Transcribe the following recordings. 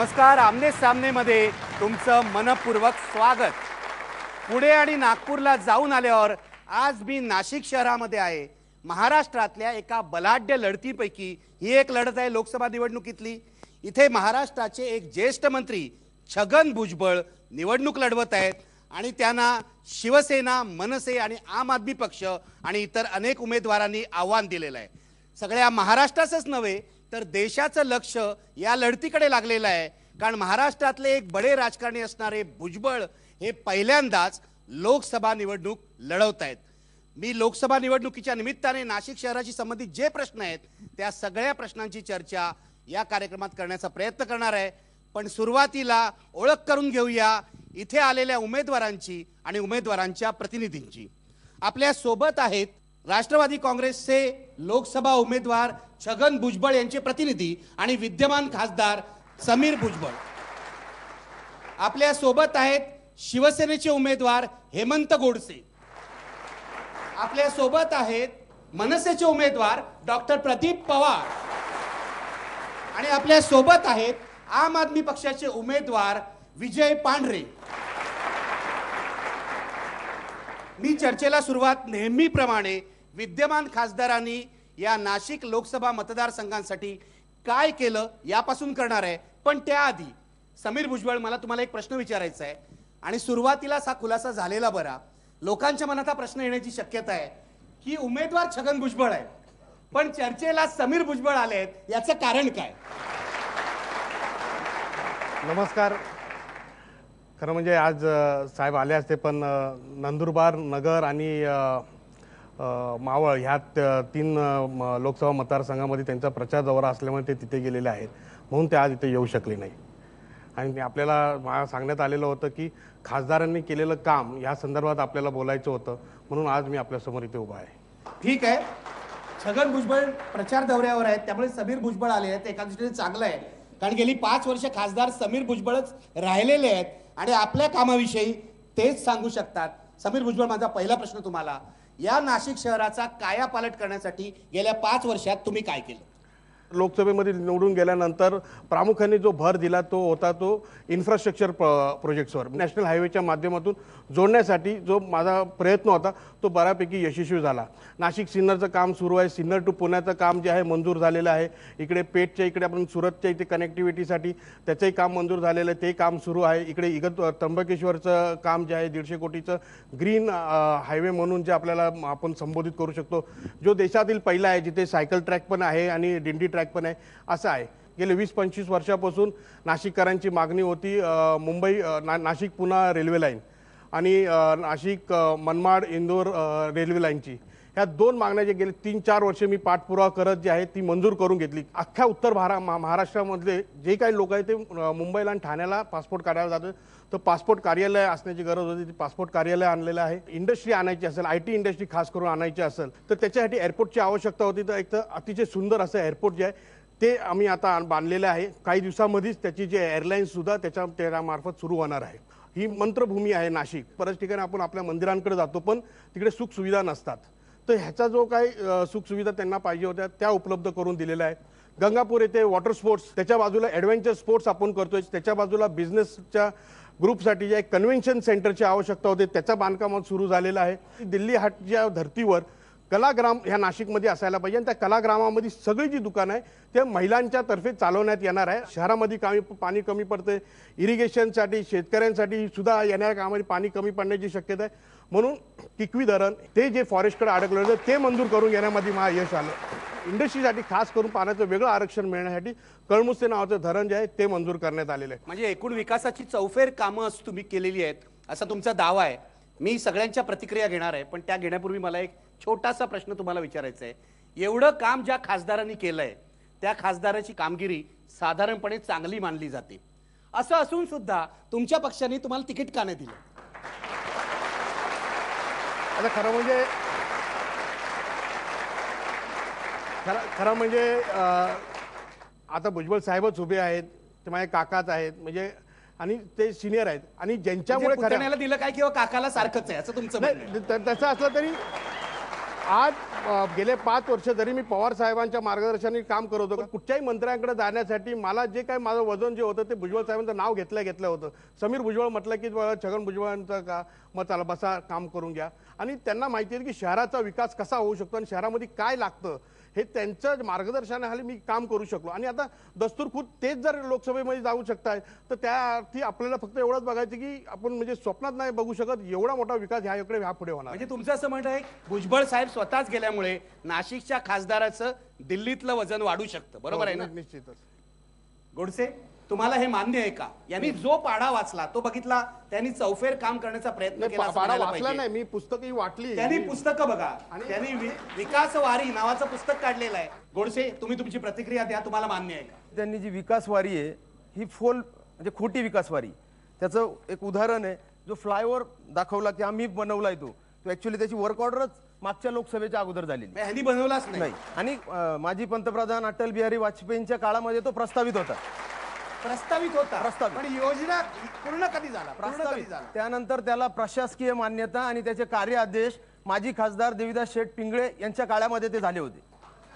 नमस्कार. आमने सामने मध्ये तुमचं मनपूर्वक स्वागत. पुणे आणि नागपूरला जाऊन आल्यावर आज मी नाशिक शहरामध्ये आहे. महाराष्ट्रातल्या एका बलाढ्य लढतीपैकी ही एक लढत आहे लोकसभा निवडणुकीतली. इथे महाराष्ट्राचे एक ज्येष्ठ मंत्री छगन भुजबळ निवडणूक लढवत आहेत आणि त्यांना शिवसेना, मनसे आणि आम आदमी पक्ष आणि इतर अनेक उमेदवारांनी आव्हान दिलेलं आहे. सगळ्या महाराष्ट्राचंच नव्हे तर देशाचं लक्ष या लढतीकडे लागलेलं आहे. कारण महाराष्ट्रातले एक बडे राजकारणी असणारे भुजबळ हे पहिल्यांदाच लोकसभा निवडणूक लढवत आहेत. मी लोकसभा निवडणुकीच्या निमित्ताने नाशिक शहराशी संबंधित जे प्रश्न आहेत त्या सगळ्या प्रश्नांची चर्चा या कार्यक्रमात करण्याचा प्रयत्न करणार आहे. पण सुरुवातीला ओळख करून घेऊया इथे आलेल्या उमेदवारांची आणि उमेदवारांच्या प्रतिनिधींची. आपल्या सोबत आहेत राष्ट्रवादी काँग्रेसचे लोकसभा उमेदवार छगन भुजबळ यांचे प्रतिनिधी आणि विद्यमान खासदार समीर भुजबळ. आपल्या सोबत आहेत शिवसेनेचे उमेदवार हेमंत गोडसे. आपल्या सोबत आहेत मनसेचे उमेदवार डॉक्टर प्रदीप पवार आणि आपल्या सोबत आहेत आम आदमी पक्षाचे उमेदवार विजय पांढरे. मी चर्चेला सुरुवात नेहमीप्रमाणे विद्यमान खासदारांनी या नाशिक लोकसभा मतदारसंघांसाठी काय केलं यापासून करणार आहे. पण त्याआधी समीर भुजबळ, मला तुम्हाला एक प्रश्न विचारायचा आहे आणि सुरुवातीलाच हा खुलासा झालेला बरा. लोकांच्या मनात हा प्रश्न येण्याची शक्यता आहे की उमेदवार छगन भुजबळ आहे पण चर्चेला समीर भुजबळ आले आहेत, याचं कारण काय? नमस्कार. खरं म्हणजे आज साहेब आले असते पण नंदुरबार, नगर आणि मावळ ह्या तीन लोकसभा मतदारसंघामध्ये त्यांचा प्रचार दौरा असल्यामुळे ते तिथे गेलेले आहेत, म्हणून ते आज इथे येऊ शकले नाही. आणि आपल्याला सांगण्यात आलेलं होतं की खासदारांनी केलेलं काम या संदर्भात आपल्याला बोलायचं होतं, म्हणून आज मी आपल्यासमोर इथे उभा आहे. ठीक आहे, छगन भुजबळ प्रचार दौऱ्यावर आहेत त्यामुळे समीर भुजबळ आले आहेत. एका दृष्टीने चांगलं आहे कारण गेली 5 वर्ष खासदार समीर भुजबळच राहिलेले आहेत आणि आपल्या कामाविषयी तेच सांगू शकतात. समीर भुजबळ, माझा पहिला प्रश्न तुम्हाला, या नाशिक शहराचा कायापालट करण्यासाठी गेल्या 5 वर्षात तुम्ही काय केलं? लोकसभेमध्ये निवडून गेल्यानंतर प्रामुख्याने जो भर दिला तो होता तो इन्फ्रास्ट्रक्चर प्रोजेक्ट्सवर, नॅशनल हायवेच्या माध्यमातून जोडण्यासाठी जो माझा प्रयत्न होता तो बऱ्यापैकी यशस्वी झाला. नाशिक सिन्नरचं काम सुरू आहे, सिन्नर टू पुण्याचं काम जे आहे मंजूर झालेलं आहे. इकडे पेठच्या इकडे आपण सुरतच्या इथे कनेक्टिव्हिटीसाठी त्याचंही काम मंजूर झालेलं आहे, ते काम सुरू आहे. इकडे त्र्यंबकेश्वरचं काम जे आहे 150 कोटीचं ग्रीन हायवे म्हणून जे आपल्याला आपण संबोधित करू शकतो, जो देशातील पहिला आहे जिथे सायकल ट्रॅक पण आहे आणि दिंडी ट्रॅक पण आहे, असं आहे. गेले 20-25 वर्षापासून नाशिककरांची मागणी होती मुंबई नाशिक पुणा रेल्वे लाईन आणि नाशिक मनमाड इंदोर रेल्वे लाईनची. ह्या 2 मागण्या जे गेले 3-4 वर्षे मी पाठपुरावा करत जी आहे ती मंजूर करून घेतली. अख्ख्या उत्तर महाराष्ट्रामधले जे काही लोक आहेत ते मुंबईला आणि ठाण्याला पासपोर्ट काढायला जातात, तर पासपोर्ट कार्यालय असण्याची गरज होती. ती पासपोर्ट कार्यालय आणलेलं आहे. इंडस्ट्री आणायची असेल, IT इंडस्ट्री खास करून आणायची असेल तर त्याच्यासाठी एअरपोर्टची आवश्यकता होती. तर एक तर अतिशय सुंदर असं एअरपोर्ट जे आहे ते आम्ही आता बांधलेलं आहे. काही दिवसामध्येच त्याची जे एअरलाईन्ससुद्धा त्यामार्फत सुरू होणार आहे. ही मंत्रभूमी आहे नाशिक. बऱ्याच ठिकाणी आपण आपल्या मंदिरांकडे जातो पण तिकडे सुखसुविधा नसतात, तर ह्याचा जो काही सुखसुविधा त्यांना पाहिजे होत्या त्या उपलब्ध करून दिलेल्या आहे. गंगापूर येथे वॉटर स्पोर्ट्स, त्याच्या बाजूला ॲडव्हेंचर स्पोर्ट्स आपण करतोय, त्याच्या बाजूला बिझनेसच्या ग्रुपसाठी जे कन्व्हेन्शन सेंटरची आवश्यकता होती त्याचा बांधकाम सुरू झालेलं आहे. दिल्ली हाटच्या धर्तीवर कलाग्राम ह्या नाशिकमध्ये असायला पाहिजे आणि त्या कलाग्रामामध्ये सगळी जी दुकानं आहे त्या महिलांच्या तर्फे चालवण्यात येणार आहे. शहरामध्ये पाणी कमी पडते, इरिगेशनसाठी शेतकऱ्यांसाठी सुद्धा येणाऱ्या कामामध्ये पाणी कमी पडण्याची शक्यता आहे, म्हणून किकवी धरण ते जे फॉरेस्टकडे अडकलं होतं ते मंजूर करून घेण्यामध्ये मला यश आलं. इंडस्ट्रीसाठी खास करून पाण्याचं वेगळं आरक्षण मिळण्यासाठी कळमुस्ते नावाचं धरण जे आहे ते मंजूर करण्यात आलेलं आहे. म्हणजे एकूण विकासाची चौफेर कामं तुम्ही केलेली आहेत असा तुमचा दावा आहे. मी सगळ्यांच्या प्रतिक्रिया घेणार आहे पण त्या घेण्यापूर्वी मला एक छोटासा प्रश्न तुम्हाला विचारायचा आहे. एवढं काम ज्या खासदारांनी केलंय त्या खासदाराची कामगिरी साधारणपणे चांगली मानली जाते, असं असून सुद्धा तुमच्या पक्षाने तुम्हाला तिकीट का नाही दिलं? आता खरं म्हणजे आता भुजबळ साहेबच उभे आहेत, ते माझे काकाच आहेत म्हणजे आणि ते सिनियर आहेत आणि ज्यांच्यामुळे पुतण्याला दिलं काय किंवा काकाला सारखंच आहे असं तुमचं म्हणणं आहे? तसं असलं तरी आज गेले 5 वर्ष जरी मी पवार साहेबांच्या मार्गदर्शनाने काम करत होतो, कुठच्याही मंत्र्यांकडे जाण्यासाठी मला जे काही माझं वजन जे होतं ते भुजबळ साहेबांचं नाव घेतलं होतं. समीर भुजबळ म्हटलं की छगन भुजबळांचं का मग चला बसा काम करून घ्या. आणि त्यांना माहिती आहे की शहराचा विकास कसा होऊ शकतो आणि शहरामध्ये काय लागतं हे त्यांच्या मार्गदर्शनाखाली मी काम करू शकलो. आणि आता दस्तूर खुद तेच जर लोकसभेमध्ये जाऊ शकताय तर त्याअर्थी आपल्याला फक्त एवढंच बघायचं की आपण म्हणजे स्वप्नात नाही बघू शकत एवढा मोठा विकास ह्या पुढे होणार. म्हणजे तुमचं असं म्हणणं आहे भुजबळ साहेब स्वतःच गेल्यामुळे नाशिकच्या खासदाराचं दिल्लीतलं वजन वाढू शकतं, बरोबर आहे ना? निश्चितच. गोडसे, तुम्हाला हे मान्य आहे का? यांनी जो पाढा वाचला तो बघितला, त्यांनी चौफेर काम करण्याचा प्रयत्न केला असं पाढा म्हणायला वाचला पाहिजे. नाही, मी पुस्तकही वाटली. त्यांनी पुस्तकं बघा, त्यांनी विकास वारी नावाचं पुस्तक काढलेलं आहे. गोडसे, तुम्ही तुमची प्रतिक्रिया द्या, तुम्हाला मान्य आहे का? त्यांनी जी विकासवारी आहे ही म्हणजे खोटी विकासवारी. त्याचं एक उदाहरण आहे, जो फ्लायओव्हर दाखवला की आम्ही बनवलाय तो ऍक्च्युअली त्याची वर्क ऑर्डरच मागच्या लोकसभेच्या अगोदर झालेली ह्यांनी बनवलाच नाही. आणि माजी पंतप्रधान अटल बिहारी वाजपेयींच्या काळामध्ये तो प्रस्तावित होता. पण योजना पूर्ण कधी झाला? त्यानंतर त्याला प्रशासकीय मान्यता आणि त्याचे कार्यादेश माजी खासदार देवीदास शेठ पिंगळे यांच्या काळामध्ये ते झाले होते.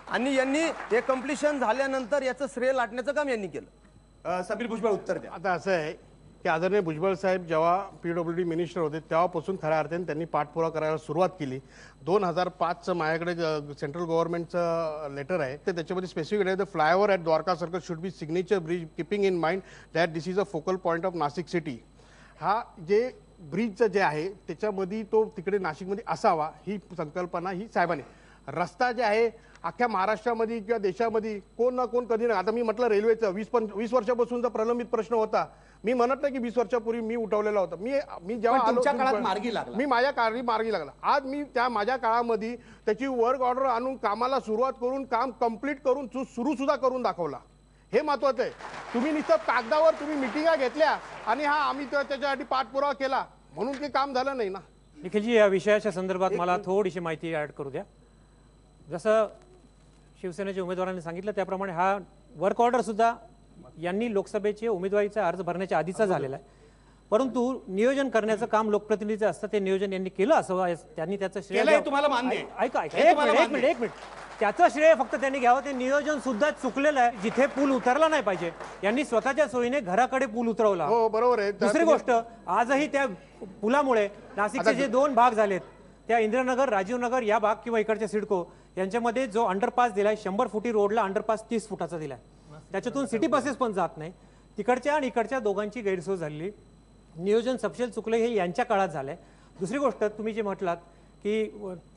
आणि यांनी हे कम्प्लिशन झाल्यानंतर याचं श्रेय लाटण्याचं काम यांनी केलं. समीर भुजबळ, उत्तर द्या. आता असं आहे की आदरणीय भुजबळ साहेब जेव्हा PWD मिनिस्टर होते तेव्हापासून खऱ्या अर्थाने त्यांनी पाठपुरावा करायला सुरुवात केली. 2005चं माझ्याकडे सेंट्रल गव्हर्नमेंटचं लेटर आहे, तर त्याच्यामध्ये स्पेसिफिक आहे the flyover at Dwarka circle should be signature bridge keeping in mind that this is a focal point of Nashik city. हा जे ब्रिजचं जे आहे त्याच्यामध्ये तो तिकडे नाशिकमध्ये असावा ही संकल्पना ही साहेबांनी. रस्ता जे आहे अख्ख्या महाराष्ट्रामध्ये किंवा देशामध्ये कोण ना कोण कधी ना, आता मी म्हटलं रेल्वेचं 20 वर्षापासूनचा प्रलंबित प्रश्न होता. मी म्हणत नाही की 20 वर्षापूर्वी मी उठवलेला होता. मी जेव्हा तुमच्या काळात मार्गी लागला. मी माझ्या काळी मार्गी लागला. आज मी त्या माझ्या काळामध्ये त्याची वर्क ऑर्डर आणून कामाला सुरुवात करून काम कंप्लीट करून सुरू सुद्धा करून दाखवला. हे महत्वाचं आहे. तुम्ही नुसतं कागदावर तुम्ही मिटिंगा घेतल्या आणि आम्ही त्याच्यासाठी पाठपुरावा केला म्हणून ते काम झालं नाही ना. निखिलजी, या विषयाच्या संदर्भात मला थोडीशी माहिती ऍड करू द्या. जसं शिवसेनेच्या उमेदवारांनी सांगितलं त्याप्रमाणे हा वर्क ऑर्डर सुद्धा यांनी लोकसभेचे उमेदवारीचा अर्ज भरण्याच्या आधीचा झालेला आहे. परंतु नियोजन करण्याचं काम लोकप्रतिनिधीचं असतं, ते नियोजन यांनी केलं असावं, त्यांनी त्याचं श्रेय तुम्हाला मान्य आहे? ऐका एक मिनिट त्याचं श्रेय फक्त त्यांनी घ्यावं. ते नियोजन सुद्धा चुकलेलं आहे. जिथे पूल उतरला नाही पाहिजे यांनी स्वतःच्या सोयीने घराकडे पूल उतरवला. हो बरोबर आहे. दुसरी गोष्ट, आजही त्या पुलामुळे नाशिकचे जे 2 भाग झालेत, त्या इंद्रनगर राजीवनगर या भाग किंवा इकडच्या सिडको यांच्यामध्ये जो अंडरपास दिलाय 100 फुटी रोडला अंडरपास 30 फुटाचा दिलाय. त्याच्यातून सिटी बसेस पण जात नाही. तिकडच्या आणि इकडच्या दोघांची गैरसोय झाली. नियोजन सपशेल चुकले हे यांच्या काळात झालंय. दुसरी गोष्ट, तुम्ही जे म्हटलात की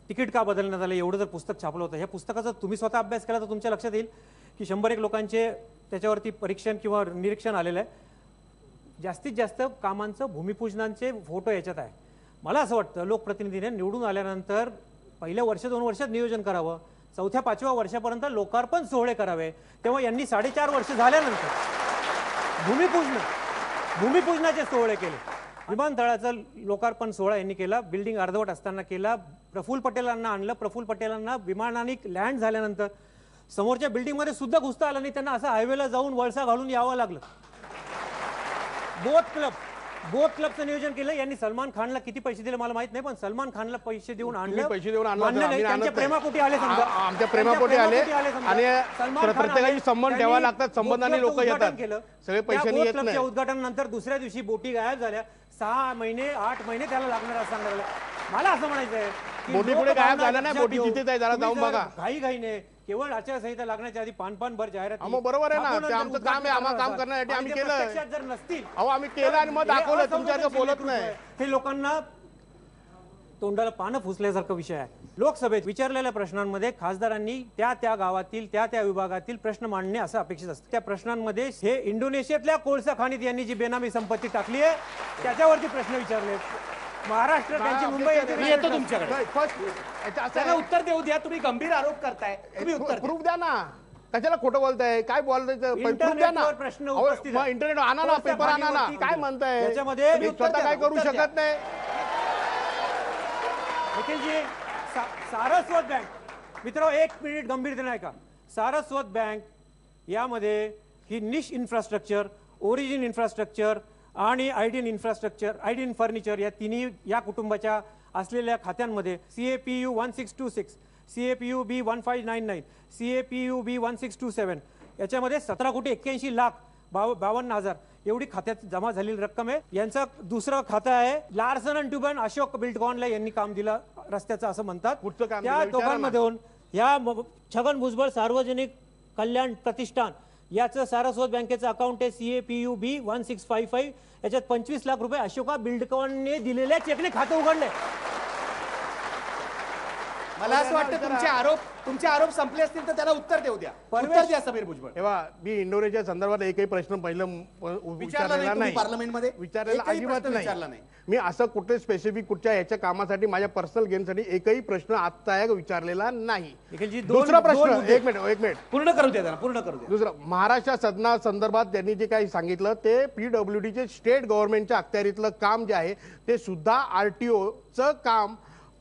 तिकीट का बदलण्यात आलं, एवढं जर पुस्तक छापलं होतं, ह्या पुस्तकाचा तुम्ही स्वतः अभ्यास केला तर तुमच्या लक्षात येईल की 101 लोकांचे त्याच्यावरती परीक्षण किंवा निरीक्षण आलेलं आहे. जास्तीत जास्त कामांचं भूमिपूजनांचे फोटो याच्यात आहे. मला असं वाटतं लोकप्रतिनिधीने निवडून आल्यानंतर पहिल्या 1-2 वर्षात नियोजन करावं, 4-5व्या वर्षापर्यंत लोकार्पण सोहळे करावे. तेव्हा यांनी 4.5 वर्ष झाल्यानंतर भूमिपूजनाचे सोहळे केले. विमानतळाचं लोकार्पण सोहळा यांनी केला, बिल्डिंग अर्धवट असताना केला. प्रफुल्ल पटेलांना आणलं, प्रफुल्ल पटेलांना विमानाने लँड झाल्यानंतर समोरच्या बिल्डिंगमध्ये सुद्धा घुसता आलं नाही, त्यांना असं हायवेला जाऊन वळसा घालून यावं लागलं. बोट क्लबचं नियोजन केलं यांनी. सलमान खानला किती पैसे दिले मला माहित नाही, पण सलमान खानला पैसे देऊन आणलं. त्यांच्या प्रेमापोटी आले, समजा आमच्या प्रेमापोटी आले आणि प्रत्येकाची संबंध ठेवावे लागतात. संबंधाने लोक येतात, सगळे पैशांनी येत नाही. उद्घाटनानंतर दुसऱ्या दिवशी बोटी गायब झाल्या. 6 महिने 8 महिने त्याला लागणार असं सांगायला. मला असं म्हणायचंय की बोटी पुढे गायब झाल्या नाही, बोटी जिथेच आहे जरा जाऊन बघा. घाईने केवळ आचारसंहिता लागण्याच्या आधी पान भर जाहिरात. बरोबर आहे ना, ते आमचं काम आहे. आम्हाला काम करण्यासाठी आम्ही केलं. जर नसतील आम्ही केलं आणि मग दाखवलं. तुमच्यासारखं बोलत नाही. हे लोकांना तोंडाला पानं फुसल्यासारखा विषय आहे. लोकसभेत विचारलेल्या प्रश्नांमध्ये खासदारांनी त्या गावातील त्या विभागातील प्रश्न मांडणे असं अपेक्षित असतं. त्या प्रश्नांमध्ये हे इंडोनेशियातल्या कोळसा खाणीत यांनी जी बेनामी संपत्ती टाकली आहे त्याच्यावरती प्रश्न विचारले. महाराष्ट्र त्यांची मुंबई येतो तुमच्याकडे. त्याला उत्तर देऊ द्या. तुम्ही गंभीर आरोप करताय, तुम्ही उत्तर प्रूफ द्या ना. कशाला खोटं बोलताय, काय बोलताय? प्रश्न उपस्थित आहे. इंटरनेट आणा ना, पेपर आणा ना. काय म्हणताय? त्याच्यामध्ये स्वतः काय करू शकत नाही. निखिलजी, सारस्वत बँक मित्र, 1 मिनिट गंभीरतेने ऐका. सारस्वत बँक यामध्ये ही निश इन्फ्रास्ट्रक्चर, ओरिजिन इन्फ्रास्ट्रक्चर आणि आयडीन इन्फ्रास्ट्रक्चर, आयडीन फर्निचर या तिन्ही या कुटुंबाच्या असलेल्या खात्यांमध्ये CAPU 1626, CAPU B 1599, CAPU B 1627 याच्यामध्ये 17,81,52,000 एवढी खात्यात जमा झालेली रक्कम आहे. यांचं दुसरं खातं आहे लार्सन अँड ट्युबन अशोक बिल्डकॉनला यांनी काम दिलं रस्त्याचं असं म्हणतात. कुठचं काम त्या दिलं विचारा ना. दोघांमधून या छगन भुजबळ सार्वजनिक कल्याण प्रतिष्ठान याचं सारस्वत बँकेचं अकाउंट आहे CAPU B 1655. याच्यात 25 लाख रुपये अशोका बिल्डकॉनने दिलेल्या चेकने खातं उघडले. मला असं वाटतं तुमचे आरोप संपले असतील तर त्याला उत्तर देऊ द्या. उत्तर द्या समीर भुजबळ. तेव्हा मी इंडोनेशिया संदर्भात एकही प्रश्न पहिलं विचारलेला नाही, पार्लमेंटमध्ये विचारलेला एकही अजिबात प्रश्न विचारला नाही. नाही. मी असं कुठे स्पेसिफिक कुठच्या याच्या कामासाठी माझ्या पर्सनल गेमसाठी एकही प्रश्न आजचा विचारलेला नाही. निखिलजी, दुसरा दोन प्रश्न, मुद्दे. एक मिनिट पूर्ण करू द्या, पूर्ण करू द्या. दुसरं, महाराष्ट्र सदना संदर्भात त्यांनी जे काही सांगितलं ते PWDचे स्टेट गव्हर्नमेंटच्या अखत्यारीतलं काम जे आहे ते सुद्धा RTOचं काम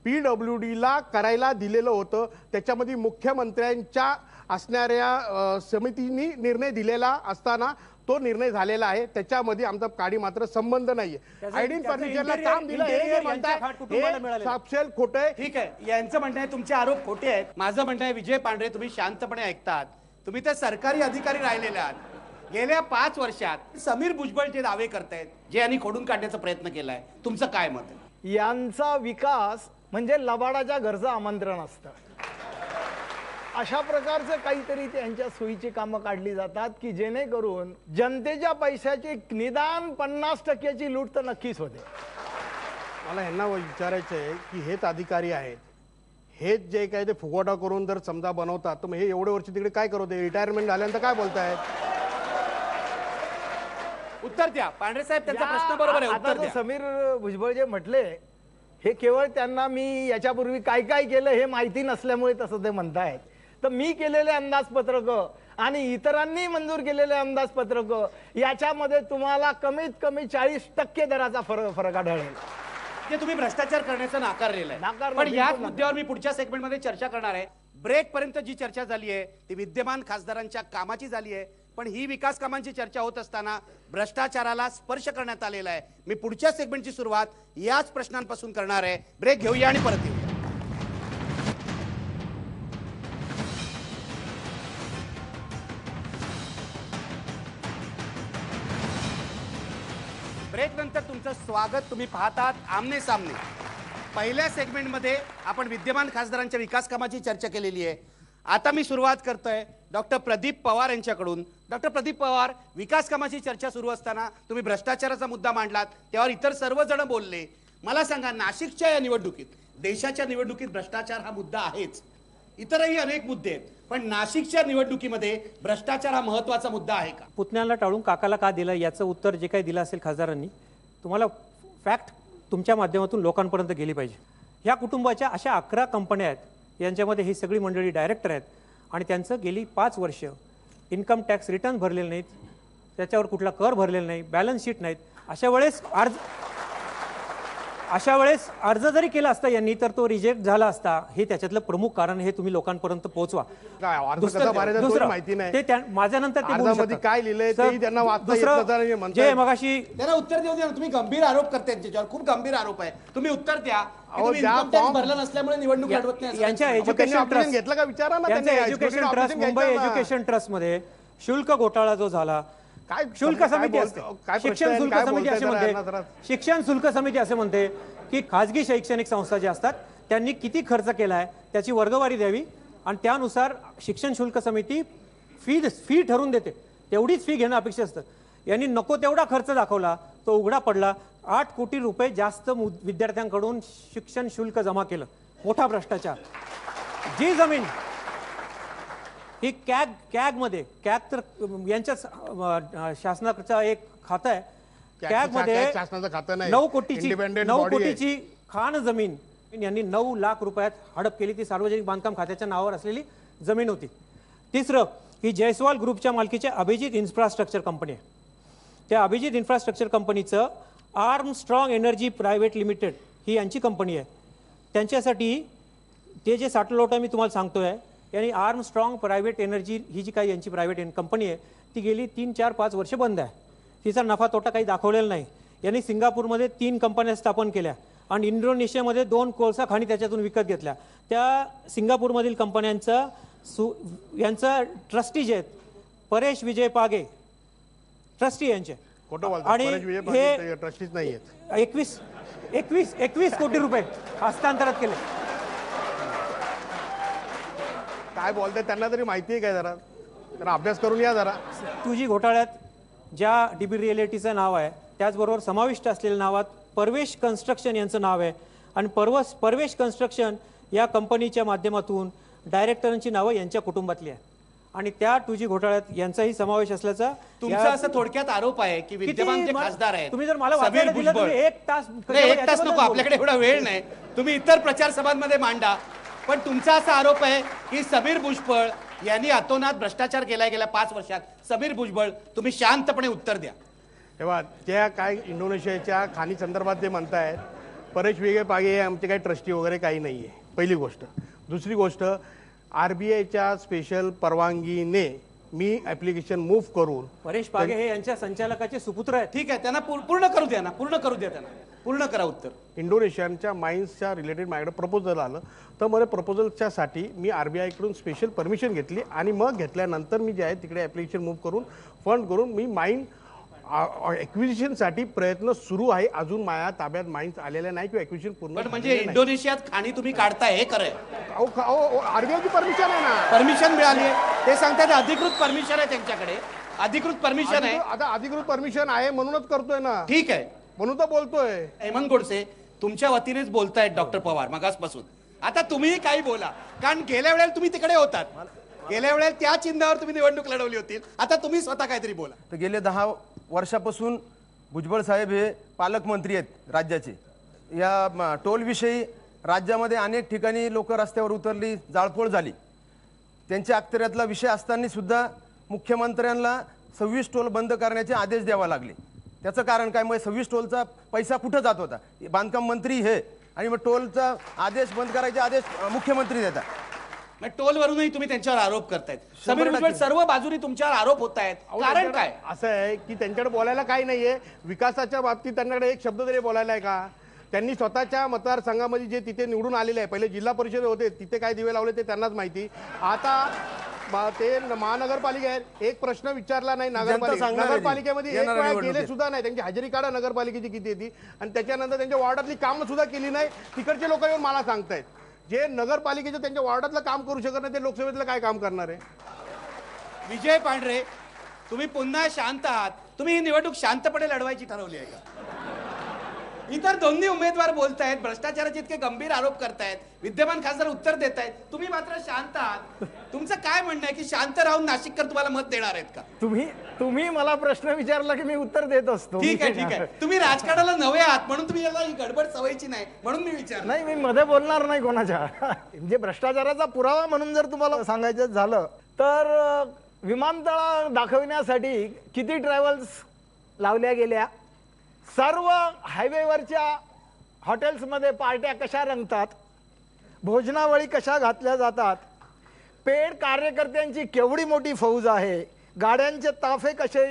PWDला करायला दिलेलं होतं. त्याच्यामध्ये मुख्यमंत्र्यांच्या असणाऱ्या समितीने निर्णय दिलेला असताना तो निर्णय झालेला आहे. त्याच्यामध्ये आमचा काडी मात्र संबंध नाहीये. आयडीन फर्निचरला काम दिलं हे जे म्हणताय हे सापशेल खोटं आहे. ठीक आहे, यांचं म्हणणं आहे तुमचे आरोप खोटे आहेत. माझं म्हणणं आहे विजय पांढरे, तुम्ही शांतपणे ऐकतात. तुम्ही तर सरकारी अधिकारी राहिलेले आहात. गेल्या 5 वर्षात समीर भुजबळ जे दावे करतायत, जे यांनी खोडून काढण्याचा प्रयत्न केलाय, तुमचं काय मत आहे? यांचा विकास म्हणजे लबाडाच्या घरचं आमंत्रण असतं. अशा प्रकारचं काहीतरी त्यांच्या सोयीची कामं काढली जातात की जेणेकरून जनतेच्या पैशाची निदान 50% लूट तर नक्कीच होते. मला ह्यांना विचारायचं आहे की हेच अधिकारी आहेत, हेच जे काय ते फुगवटा करून जर समजा बनवतात तर मग हे एवढे वर्ष तिकडे काय करत होते? रिटायरमेंट झाल्यानंतर काय बोलतायत? उत्तर द्या पांढरे साहेब, त्यांचा प्रश्न बरोबर आहे. आता उत्तर जो द्या. समीर भुजबळ जे म्हटले हे केवळ त्यांना मी याच्यापूर्वी काय काय केलं हे माहिती नसल्यामुळे तसं ते म्हणतायत. तर मी केलेले अंदाजपत्रक आणि इतरांनी मंजूर केलेले अंदाजपत्रक याच्यामध्ये तुम्हाला कमीत कमी 40% दराचा फरक आढळेल. ते तुम्ही भ्रष्टाचार करण्याचं नाकारलेलं आहे. नाकारलं, पण याच बिलकुल मुद्द्यावर मी पुढच्या सेगमेंटमध्ये चर्चा करणार आहे. ब्रेक पर्यंत जी चर्चा झाली आहे ती विद्यमान खासदारांच्या कामाची झाली आहे. पण ही विकास कामांची चर्चा होत असताना भ्रष्टाचाराला स्पर्श करण्यात आलेला आहे. मी पुढच्या सेगमेंटची सुरुवात याच प्रश्नांपासून करणार आहे. ब्रेक घेऊया आणि परत येऊया. ब्रेक नंतर तुमचं स्वागत. तुम्ही पाहतात आमने सामने. पहिल्या सेगमेंटमध्ये आपण विद्यमान खासदारांच्या विकास कामाची चर्चा केलेली आहे. आता मी सुरुवात करतोय डॉक्टर प्रदीप पवार यांच्याकडून. डॉक्टर प्रदीप पवार, विकास कामाची चर्चा सुरू असताना तुम्ही भ्रष्टाचाराचा मुद्दा मांडलात, त्यावर इतर सर्वजण बोलले. मला सांगा, नाशिकच्या या निवडणुकीत, देशाच्या निवडणुकीत भ्रष्टाचार हा मुद्दा आहेच, इतरही अनेक मुद्दे आहेत, पण नाशिकच्या निवडणुकीमध्ये भ्रष्टाचार हा महत्वाचा मुद्दा आहे का? पुतण्याला टाळून काकाला का दिलं याचं उत्तर जे काही दिलं असेल खासदारांनी, तुम्हाला फॅक्ट तुमच्या माध्यमातून लोकांपर्यंत गेली पाहिजे. या कुटुंबाच्या अशा 11 कंपन्या आहेत, यांच्यामध्ये ही सगळी मंडळी डायरेक्टर आहेत आणि त्यांचं गेली 5 वर्ष इन्कम टॅक्स रिटर्न भरलेले नाहीत, त्याच्यावर कुठला कर भरलेला नाही, बॅलन्स शीट नाहीत. अशा वेळेस अर्ज जरी केला असता यांनी तर तो रिजेक्ट झाला असता. हे त्याच्यातलं प्रमुख कारण हे तुम्ही लोकांपर्यंत पोहोचवा. माहिती नाही ते माझ्यानंतर ते बोलू अर्जामध्ये शकतात. काय लिहिलंय सर, तेही त्यांना वाचता येत दुसरं नसताना हे म्हणतायत. जे मगाशी त्याला उत्तर देऊ द्या ना. तुम्ही गंभीर आरोप करताय त्याच्यावर, खूप गंभीर आरोप आहे. तुम्ही उत्तर द्या की तुम्ही ज्या इन्कम टॅक्स फॉर्म- भरला नसल्यामुळे निवडणूक लढवत नाही असं यांच्या सांगितलं. एज्युकेशन त्यांनी ट्रस्ट ऑपरेशन घेतलं का विचारा ना त्यांच्या त्यांनी. Education education trust, operation Mumbai घ्यायचं ना. एज्युकेशन ट्रस्टमध्ये शुल्क घोटाळा जो झाला, काय शुल्क काय समिती बोलतो- असते, काय प्रश्न शिक्षण आहे, शुल्क काय समिती बोलताय असे जरा म्हणते, यांना जरा. शिक्षण शुल्क समिती असे म्हणते की खाजगी शैक्षणिक संस्था ज्या असतात त्यांनी किती खर्च केलाय त्याची वर्गवारी द्यावी आणि त्यानुसार शिक्षण शुल्क समिती फी ठरवून देते. तेवढीच फी घेणं अपेक्षित असतं. यांनी नको तेवढा खर्च दाखवला, तो उघडा पडला. 8 कोटी रुपये जास्त विद्यार्थ्यांकडून शिक्षण शुल्क जमा केलं. मोठा भ्रष्टाचार. जी जमीन ही कॅग मध्ये, कॅग तर यांच्या शासनाचं एक खातं आहे. कॅग मध्ये शासनाचं खातं नाही, 9 कोटीची independent 9 body आहे. कोटीची खाण जमीन यांनी 9 लाख रुपयात हडप केली. ती सार्वजनिक बांधकाम खात्याच्या नावावर असलेली जमीन होती. तिसरं, ही जयस्वाल ग्रुपच्या मालकीच्या अभिजित इन्फ्रास्ट्रक्चर कंपनी आहे. त्या अभिजित इन्फ्रास्ट्रक्चर कंपनीचं आर्मस्ट्रॉंग एनर्जी प्रायव्हेट लिमिटेड ही यांची कंपनी आहे. त्यांच्यासाठी ते जे साठलोट मी तुम्हाला सांगतोय, यांनी आर्मस्ट्रॉंग प्रायव्हेट एनर्जी ही जी काही यांची प्रायव्हेट कंपनी आहे ती गेली 3, 4, 5 वर्ष बंद आहे. तिचा नफा तोटा काही दाखवलेला नाही. यांनी सिंगापूरमध्ये 3 कंपन्या स्थापन केल्या आणि इंडोनेशियामध्ये 2 कोळसा खाणी त्याच्यातून विकत घेतल्या. त्या सिंगापूरमधील कंपन्यांचा यांचा ट्रस्टी जे आहेत परेश विजय पागे ट्रस्टी यांचे खोटं बोलतात. आणि परेश विजय हे पाटील ट्रस्टीच नाही आहेत. 21 कोटी रुपये हस्तांतरित केले. काय बोलताय त्यांना तरी माहिती आहे काय? जरा अभ्यास करून या जरा. 2G घोटाळ्यात ज्या डीबी रिअलिटीचं नाव आहे त्याचबरोबर समाविष्ट असलेल्या नावात परवेश कन्स्ट्रक्शन यांचं नाव आहे आणि परवेश कन्स्ट्रक्शन या कंपनीच्या माध्यमातून डायरेक्टरांची नावं यांच्या कुटुंबातली आहे आणि त्या 2G घोटाळ्यात यांचाही समावेश असल्याचा तुमचा असं थोडक्यात आरोप आहे की विद्यमान जे खासदार आहेत तुम्ही जर मला समीर वाचायला दिलं भुजबळ, तुम्ही 1 तास नाही, 1 तास नको, आपल्याकडे एवढा वेळ नाही. तुम्ही इतर प्रचार सभांमध्ये मांडा. पण तुमचा असा आरोप आहे की समीर भुजबळ यांनी अतोनात भ्रष्टाचार केलाय गेल्या 5 वर्षात. समीर भुजबळ, तुम्ही शांतपणे उत्तर द्या. तेव्हा त्या काय इंडोनेशियाच्या खाणी संदर्भात ते म्हणतायत परेश विजय पागे हे आमचे काही ट्रस्टी वगैरे काही नाही आहे, पहिली गोष्ट. दुसरी गोष्ट, RBIच्या स्पेशल परवानगीने मी ॲप्लिकेशन मूव्ह करून परेश पागे हे यांच्या संचालकाचे सुपुत्र आहेत. ठीक आहे, त्यांना पूर्ण करू द्या ना, पूर्ण करू द्या त्यांना, पूर्ण करा उत्तर. इंडोनेशियाच्या माइन्सच्या रिलेटेड माझ्याकडे प्रपोजल आलं तर मला प्रपोजलच्यासाठी मी RBI कडून स्पेशल परमिशन घेतली आणि मग घेतल्यानंतर मी जे आहे तिकडे ॲप्लिकेशन मूव्ह करून फंड करून मी माइन ॲक्विजिशनसाठी प्रयत्न सुरू आहे. अजून माझ्या ताब्यात माइन्स आलेल्या नाही किंवा ॲक्विजिशन पूर्ण पण म्हणजे इंडोनेशियात खाणी तुम्ही काढताय हे खरंय? RBIची परमिशन आहे ना. परमिशन मिळाली आहे ते सांगतात, अधिकृत परमिशन आहे त्यांच्याकडे, अधिकृत परमिशन आहे. आता अधिकृत परमिशन आहे म्हणूनच करतोय ना. ठीक आहे, म्हणून तर बोलतोय. हेमंत गोडसे तुमच्या वतीनेच बोलतायत डॉक्टर पवार मगासपासून. आता तुम्ही काही बोला, कारण गेल्या वेळेला तुम्ही तिकडे होतात, गेल्या वेळेला त्या चिन्हावर तुम्ही निवडणूक लढवली होती. आता तुम्ही स्वतः काहीतरी बोला. तर गेले 10 वर्षापासून भुजबळ साहेब हे पालकमंत्री आहेत राज्याचे. या टोलविषयी राज्यामध्ये अनेक ठिकाणी लोक रस्त्यावर उतरली, जाळपोळ झाली. त्यांच्या अखत्यारीतला विषय असताना सुद्धा मुख्यमंत्र्यांना 26 टोल बंद करण्याचे आदेश द्यावा लागले. त्याचं कारण काय? मग 26 टोलचा पैसा कुठं जात होता? बांधकाम मंत्री हे, आणि मग टोलचा आदेश बंद करायचे आदेश मुख्यमंत्री देतात. टोलवरूनही तुम्ही त्यांच्यावर आरोप करतायत. समीर भुजबळ, सर्व बाजूनी तुमच्यावर आरोप होत आहेत, कारण काय? असं आहे की त्यांच्याकडे बोलायला काही नाहीये. विकासाच्या बाबतीत त्यांच्याकडे एक शब्द तरी बोलायला आहे का? त्यांनी स्वतःच्या मतदारसंघामध्ये जे तिथे निवडून आलेले आहे, पहिले जिल्हा परिषद होते तिथे काय दिवे लावले ते त्यांनाच माहिती. आता ते महानगरपालिका आहे, एक प्रश्न विचारला नाही नगरपालिकेमध्ये, एक वेळा गेले सुद्धा नाही. त्यांची हजेरी काढा नगरपालिकेची किती येते, आणि त्याच्यानंतर त्यांच्या वॉर्डातली कामं सुद्धा केली नाही. तिकडचे लोक येऊन मला सांगतायत जे नगरपालिकेचं त्यांच्या वॉर्डातलं काम करू शकत नाही ते लोकसभेतलं काय काम करणार आहे? विजय पांढरे, तुम्ही पुन्हा शांत आहात. तुम्ही ही निवडणूक शांतपणे लढवायची ठरवली आहे का? इतर दोन्ही उमेदवार बोलतायत, भ्रष्टाचाराचे इतके गंभीर आरोप करतायत, विद्यमान खासदार उत्तर देत आहेत, तुम्ही मात्र शांत आहात. तुमचं काय म्हणणं आहे की शांत राहून नाशिककर तुम्हाला मत देणार आहेत का? तुम्ही मला प्रश्न विचारला की मी उत्तर देत असतो. ठीक आहे, ठीक आहे. तुम्ही राजकारणाला नवे आहात म्हणून तुम्ही याला ही गडबड सवयीची नाही म्हणून मी विचारलं. नाही, मी मध्ये बोलणार नाही कोणाच्या. म्हणजे भ्रष्टाचाराचा पुरावा म्हणून जर तुम्हाला सांगायचं झालं तर विमानतळ दाखविण्यासाठी किती ट्रॅव्हल्स लावल्या गेल्या, सर्व हायवेवरच्या हॉटेल्समध्ये पार्ट्या कशा रंगतात, भोजनावळी कशा घातल्या जातात, पेड कार्यकर्त्यांची केवढी मोठी फौज आहे, गाड्यांचे ताफे कसे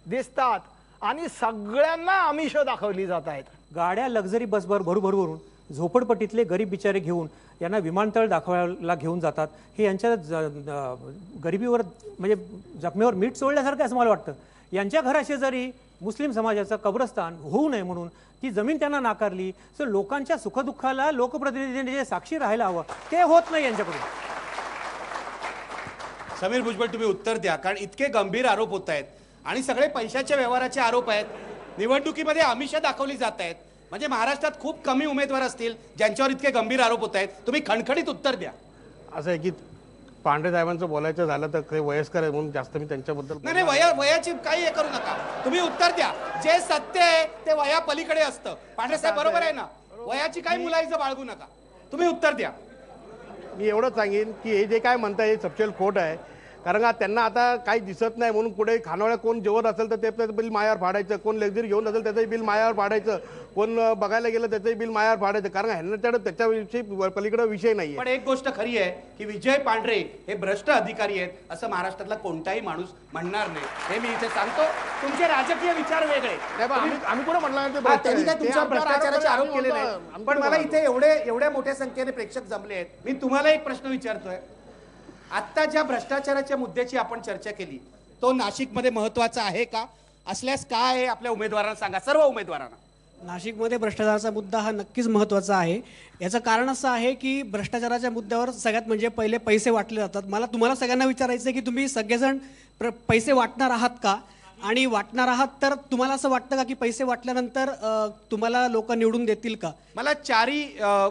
दिसतात, आणि सगळ्यांना आमिष दाखवली जात आहेत. गाड्या लक्झरी बसवर भरून झोपडपट्टीतले गरीब बिचारे घेऊन यांना विमानतळ दाखवायला घेऊन जातात. हे यांच्या गरिबीवर म्हणजे जखमेवर मीठ सोडल्यासारखं असं मला वाटतं. यांच्या घराशेजारी मुस्लिम समाजाचं कब्रस्तान होऊ नये म्हणून ती जमीन त्यांना नाकारली. तर लोकांच्या सुखदुःखाला लोकप्रतिनिधींनी जे साक्षी राहायला हवं ते होत नाही यांच्याकडून. समीर भुजबळ, तुम्ही उत्तर द्या, कारण इतके गंभीर आरोप होत आहेत आणि सगळे पैशाच्या व्यवहाराचे आरोप आहेत. निवडणुकीमध्ये आमिष दाखवली जात आहेत. म्हणजे महाराष्ट्रात खूप कमी उमेदवार असतील ज्यांच्यावर इतके गंभीर आरोप होत आहेत. तुम्ही खणखणीत उत्तर द्या. असं आहे की पांढरे साहेबांचं बोलायचं झालं तर ते वयस्कर आहे म्हणून जास्त मी त्यांच्याबद्दल नाही, वयाची काही हे करू नका. तुम्ही उत्तर द्या. जे सत्य आहे ते वया पलीकडे असतं. पांढरे साहेब बरोबर आहे ना? वयाची काही मुलाईचं बाळगू नका. तुम्ही उत्तर द्या. मी एवढंच सांगेन की हे जे काय म्हणताय हे सपशेल खोट आहे. कारण का त्यांना आता काही दिसत नाही म्हणून पुढे खानावळ्या कोण जेवण असेल तर त्याचं बिल मायावर फाडायचं, कोण लक्झरी घेऊन असेल त्याचंही बिल मायावर फाडायचं, कोण बघायला गेलं त्याचंही बिल मायावर फाडायचं. कारण ह्यांना त्याच्याविषयी पलीकडे विषय नाही. पण एक गोष्ट खरी आहे की विजय पांढरे हे भ्रष्ट अधिकारी आहेत असं महाराष्ट्रातला कोणताही माणूस म्हणणार नाही. हे मी इथे सांगतो. तुमचे राजकीय विचार वेगळे. आम्ही कुठं म्हटलं नाही ते हा, भ्रष्ट त्यांनी आहे. काय ते तुमच्या आमच्यावर भ्रष्टाचाराचे आरोप आम्ही केले म्हणतो, नाही. पण मला इथे एवढ्या मोठ्या संख्येने प्रेक्षक जमले आहेत. मी तुम्हाला एक प्रश्न विचारतोय. आता ज्या भ्रष्टाचाराच्या मुद्द्याची आपण चर्चा केली तो नाशिकमध्ये महत्वाचा आहे का? असल्यास काय आहे आपल्या उमेदवारांना सांगा, सर्व उमेदवारांना. नाशिकमध्ये भ्रष्टाचाराचा मुद्दा हा नक्कीच महत्त्वाचा आहे. याचं कारण असं आहे की भ्रष्टाचाराच्या मुद्द्यावर सगळ्यात म्हणजे पहिले पैसे वाटले जातात. मला तुम्हाला सगळ्यांना विचारायचं आहे की तुम्ही सगळेजण पैसे वाटणार आहात का? आणि वाटणार आहात तर तुम्हाला असं वाटतं का की पैसे वाटल्यानंतर तुम्हाला लोक निवडून देतील का? मला चारही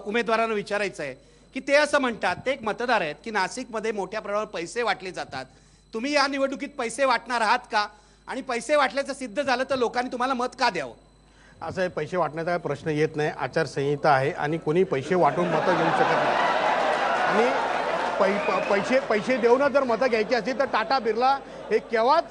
उमेदवारांना विचारायचं आहे की ते असं म्हणतात, ते एक मतदार आहेत की नाशिकमध्ये मोठ्या प्रमाणावर पैसे वाटले जातात. तुम्ही या निवडणुकीत पैसे वाटणार आहात का? आणि पैसे वाटल्याचं सिद्ध झालं तर लोकांनी तुम्हाला मत का द्यावं? असं आहे, पैसे वाटण्याचा काही प्रश्न येत नाही. आचारसंहिता आहे आणि कोणी पैसे वाटून मतं घेऊ शकत नाही. आणि पैसे देऊन जर मतं घ्यायची असतील तर टाटा बिर्ला हे केव्हाच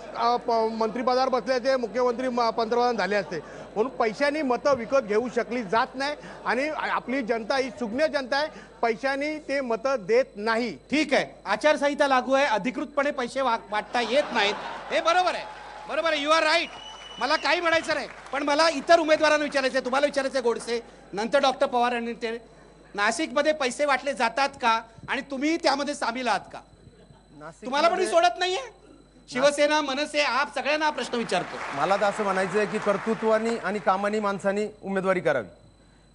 मंत्रिपदावर बसले असते, मुख्यमंत्री पंतप्रधान झाले असते. म्हणून पैशांनी मतं विकत घेऊ शकली जात नाही. आणि आपली जनता ही सुज्ञ जनता आहे, पैशांनी ते मतं देत नाही. ठीक आहे, आचारसंहिता लागू आहे, अधिकृतपणे पैसे वाटता येत नाहीत, हे बरोबर आहे. बरोबर आहे, यू आर राईट. मला काही म्हणायचं नाही. पण मला इतर उमेदवारांना विचारायचं आहे, तुम्हाला विचारायचं आहे गोडसे, नंतर डॉक्टर पवार यांनी ते नाशिकमध्ये पैसे वाटले जातात का? आणि तुम्ही त्यामध्ये सामील आहात का? तुम्हाला पण मी सोडत नाहीये. शिवसेना, मनसे, आप सगळ्यांना हा प्रश्न विचारतो. मला तर असं म्हणायचं आहे की कर्तृत्वानी आणि कामानी माणसांनी उमेदवारी करावी.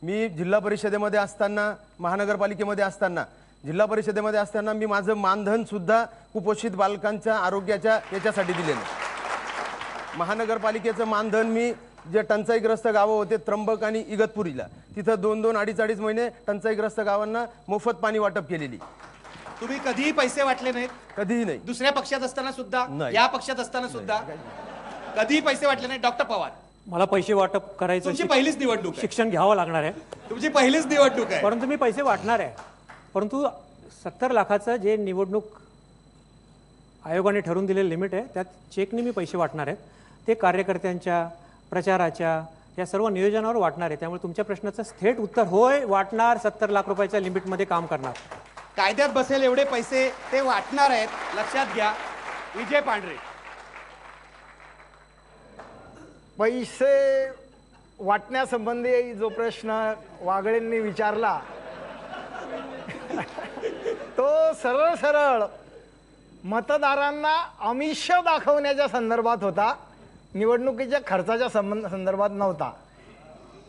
मी जिल्हा परिषदेमध्ये असताना, महानगरपालिकेमध्ये असताना, जिल्हा परिषदेमध्ये असताना मी माझं मानधन सुद्धा कुपोषित बालकांच्या आरोग्याच्या याच्यासाठी दिलेलं. महानगरपालिकेचं मानधन मी जे टंचाईग्रस्त गावं होते त्र्यंबक आणि इगतपुरीला, तिथं 2-2, 2.5 महिने टंचाईग्रस्त गावांना मोफत पाणी वाटप केलेली. तुम्ही कधीही पैसे वाटले नाहीत? कधीही नाही. दुसऱ्या पक्षात असताना सुद्धा, नाही. या पक्षात असताना सुद्धा कधीही पैसे वाटले नाही? डॉक्टर पवार, मला पैसे वाटप करायचं, तुमची पहिलीच निवडणूक आहे. शिक्षण घ्यावं लागणार आहे, तुमची पहिलीच निवडणूक आहे. परंतु मी पैसे वाटणार आहे. परंतु 70 लाखाचं जे निवडणूक आयोगाने ठरवून दिलेलं लिमिट आहे त्यात चेकने मी पैसे वाटणार आहेत. ते कार्यकर्त्यांच्या, प्रचाराच्या, या सर्व नियोजनावर वाटणार आहे. त्यामुळे तुमच्या प्रश्नाचं थेट उत्तर होय, वाटणार. 70 लाख रुपयाच्या लिमिटमध्ये काम करणार. कायद्यात बसेल एवढे पैसे ते वाटणार आहेत, लक्षात घ्या. विजय पांढरे, पैसे वाटण्यासंबंधी जो प्रश्न वागळेंनी विचारला तो सरळ सरळ मतदारांना आमिष दाखवण्याच्या संदर्भात होता, निवडणुकीच्या खर्चाच्या संदर्भात नव्हता.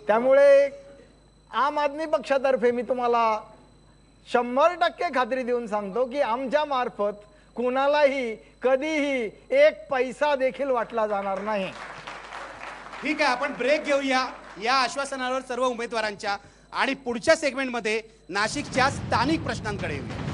त्यामुळे आम आदमी पक्षातर्फे मी तुम्हाला 100% खात्री देऊन सांगतो की आमच्या मार्फत कुणालाही कधीही एक पैसा देखील वाटला जाणार नाही. ठीक आहे, आपण ब्रेक घेऊया या आश्वासनावर सर्व उमेदवारांच्या, आणि पुढच्या सेगमेंटमध्ये नाशिकच्या स्थानिक प्रश्नांकडे येऊया.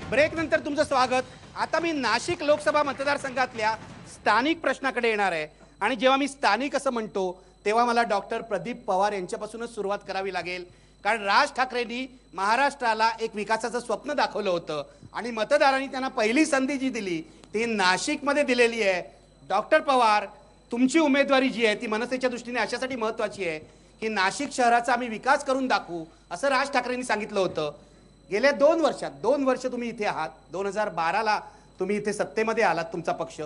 ब्रेक नंतर तुमचं स्वागत. आता मी नाशिक लोकसभा मतदारसंघातल्या स्थानिक प्रश्नाकडे येणार आहे. आणि जेव्हा मी स्थानिक असं म्हणतो तेव्हा मला डॉक्टर प्रदीप पवार यांच्यापासूनच सुरुवात करावी लागेल. कारण राज ठाकरेंनी महाराष्ट्राला एक विकासाचं स्वप्न दाखवलं होतं आणि मतदारांनी त्यांना पहिली संधी जी दिली ती नाशिकमध्ये दिलेली आहे. डॉक्टर पवार, तुमची उमेदवारी जी आहे ती मनसेच्या दृष्टीने अशासाठी महत्वाची आहे की नाशिक शहराचा आम्ही विकास करून दाखवू असं राज ठाकरेंनी सांगितलं होतं. गेल्या 2 वर्षात, 2 वर्ष तुम्ही इथे आहात. 2012ला तुम्ही इथे सत्तेमध्ये आलात, तुमचा पक्ष.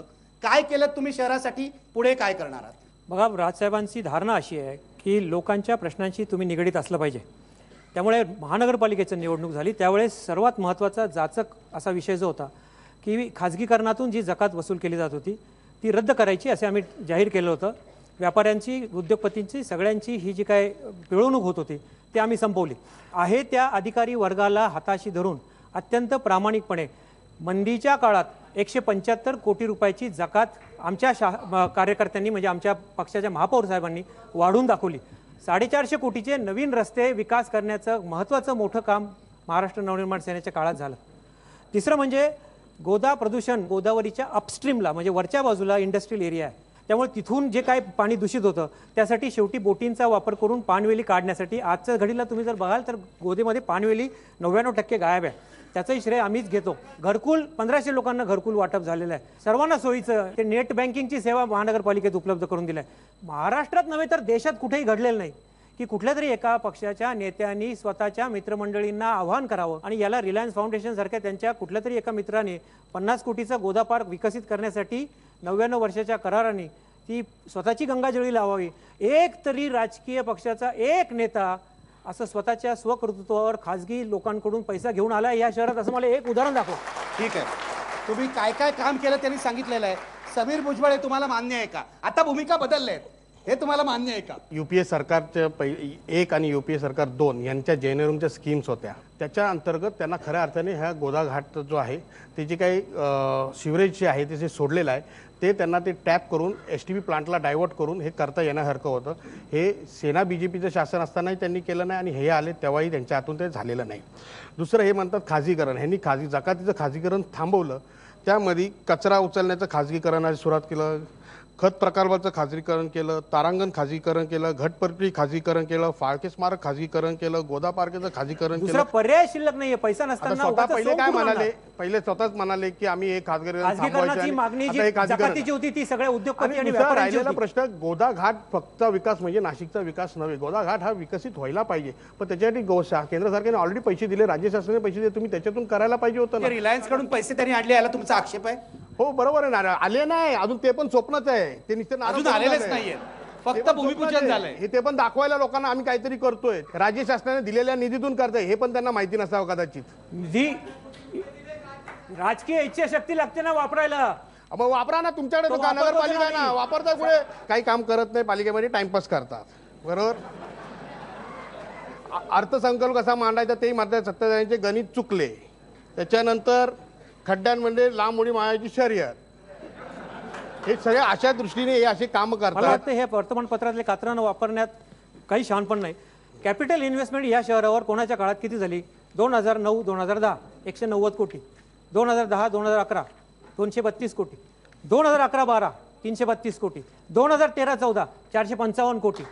काय केलं तुम्ही शहरासाठी? पुढे काय करणार आहात? बघा, राजसाहेबांची धारणा अशी आहे की लोकांच्या प्रश्नांशी तुम्ही निगडीत असलं पाहिजे. त्यामुळे महानगरपालिकेची निवडणूक झाली त्यावेळेस सर्वात महत्त्वाचा जाचक असा विषय जो होता की खाजगीकरणातून जी जकात वसूल केली जात होती ती रद्द करायची असे आम्ही जाहीर केलं होतं. व्यापाऱ्यांची, उद्योगपतींची, सगळ्यांची ही जी काय पिळवणूक होत होती ती आम्ही संपवली आहे. त्या अधिकारी वर्गाला हाताशी धरून अत्यंत प्रामाणिकपणे मंदीच्या काळात 175 कोटी रुपयाची जकात आमच्या कार्यकर्त्यांनी, म्हणजे आमच्या पक्षाच्या महापौर साहेबांनी वाढवून दाखवली. 450 कोटीचे नवीन रस्ते विकास करण्याचं महत्त्वाचं मोठं काम महाराष्ट्र नवनिर्माण सेनेच्या काळात झालं. तिसरं म्हणजे गोदा प्रदूषण, गोदावरीच्या अपस्ट्रीमला म्हणजे वरच्या बाजूला इंडस्ट्रियल एरिया आहे त्यामुळे तिथून जे काय पाणी दूषित होतं त्यासाठी शेवटी बोटींचा वापर करून पाणवेली काढण्यासाठी आजच्या घडीला तुम्ही जर बघाल तर गोदेमध्ये पाणवेली 99% गायब आहे. त्याचंही श्रेय आम्हीच घेतो. घरकुल 1500 लोकांना घरकुल वाटप झालेलं आहे. सर्वांना सोयीचं ते नेट बँकिंगची सेवा महानगरपालिकेत उपलब्ध करून दिली आहे. महाराष्ट्रात नव्हे तर देशात कुठेही घडलेलं नाही की कुठल्या तरी एका पक्षाच्या नेत्यांनी स्वतःच्या मित्रमंडळींना आवाहन करावं आणि याला रिलायन्स फाउंडेशन सारख्या त्यांच्या कुठल्या तरी एका मित्राने 50 कोटीचा गोदा पार्क विकसित करण्यासाठी 99 वर्षाच्या कराराने ती स्वतःची गंगाजळी लावावी. एक तरी राजकीय पक्षाचा एक नेता असं स्वतःच्या स्वकर्तृत्वावर खाजगी लोकांकडून पैसा घेऊन आला या शहरात, असं मला एक उदाहरण दाखव. ठीक आहे, तुम्ही काय काय काम केलं त्यांनी सांगितलेलं आहे. समीर भुजबळ हे तुम्हाला मान्य आहे का? आता भूमिका बदलल्या आहेत, हे तुम्हाला मान्य आहे का? UPA सरकारच्या 1 आणि UPA सरकार 2 यांच्या जेनेरूमच्या स्कीम्स होत्या, त्याच्या अंतर्गत त्यांना खऱ्या अर्थाने ह्या गोदा घाट जो आहे ते जे काही सिवरेज जे आहे ते जे सोडलेलं आहे ते त्यांना ते टॅप करून STP प्लांटला डायव्हर्ट करून हे करता येण्यासारखं होतं. हे सेना BJPचं शासन असतानाही त्यांनी केलं नाही आणि हे आले तेव्हाही त्यांच्या हातून ते झालेलं नाही. दुसरं हे म्हणतात खाजगीकरण. ह्यांनी जकातीचं खाजगीकरण थांबवलं. त्यामध्ये कचरा उचलण्याचं खाजगीकरणाची सुरुवात केलं, खत प्रकल्पाचं खाजगीकरण केलं, तारांगण खाजगीकरण केलं, घटपट्टी खाजगीकरण केलं, फाळके स्मारक खाजगीकरण केलं, गोदा पार्कचं खाजगीकरण दुसरा केलं. पर्याय शिल्लक नाहीये. पैसा आता नसताना स्वतः उगाच पहिले सोंग काय करून म्हणाले, आणणार. पहिले स्वतःच म्हणाले की आम्ही हे खाजगीकरणाची मागणी जी जकातीची होती ती सगळ्या उद्योगपती आणि व्यापाऱ्यांची राहिलेला होती. प्रश्न गोदा घाट फक्त विकास म्हणजे नाशिकचा विकास नव्हे. गोदा घाट हा विकसित व्हायला पाहिजे, पण त्याच्यासाठी केंद्र सरकारने ऑलरेडी पैसे दिले, राज्य शासनाने पैसे दिले, तुम्ही त्याच्यातून करायला पाहिजे होतं ना. रिलायन्स कडून पैसे त्यांनी आणले याला तुमचा आक्षेप आहे? हो बरोबर आहे ना, आले नाही अजून, ते पण स्वप्नच आहे. ते नुसतं अजून आलेलेच नाहीये, फक्त भूमिपूजन झालंय. हे ते पण दाखवायला लोकांना आम्ही काहीतरी करतोय, राज्य शासनाने दिलेल्या निधीतून करतोय, हे पण त्यांना माहिती नसावं कदाचित. निधी राजकीय इच्छाशक्ती लागते ना वापरायला. मग वापरा ना, तुमच्याकडे तो वापरतो नगरपालिका आहे ना, नाही. वापरता पुढे काही काम करत नाही, पालिकेमध्ये टाइमपास करतात. बरोबर. अर्थसंकल्प कसा मांडायचा तेही मात्र सत्ताधाऱ्यांचे गणित चुकले. त्याच्यानंतर खड्ड्यांमध्ये लांब उडी मारायची शर्यत, हे सगळे अशा दृष्टीने हे असे काम मला करतात. वाटतं हे वर्तमानपत्रातले कात्रनं वापरण्यात काही शहाणपण नाही. कॅपिटल इन्व्हेस्टमेंट या शहरावर कोणाच्या काळात किती झाली? 2009-2010 190 कोटी, 2010-2011 232 कोटी, 2011-12 332 कोटी, 2013-14 455 कोटी.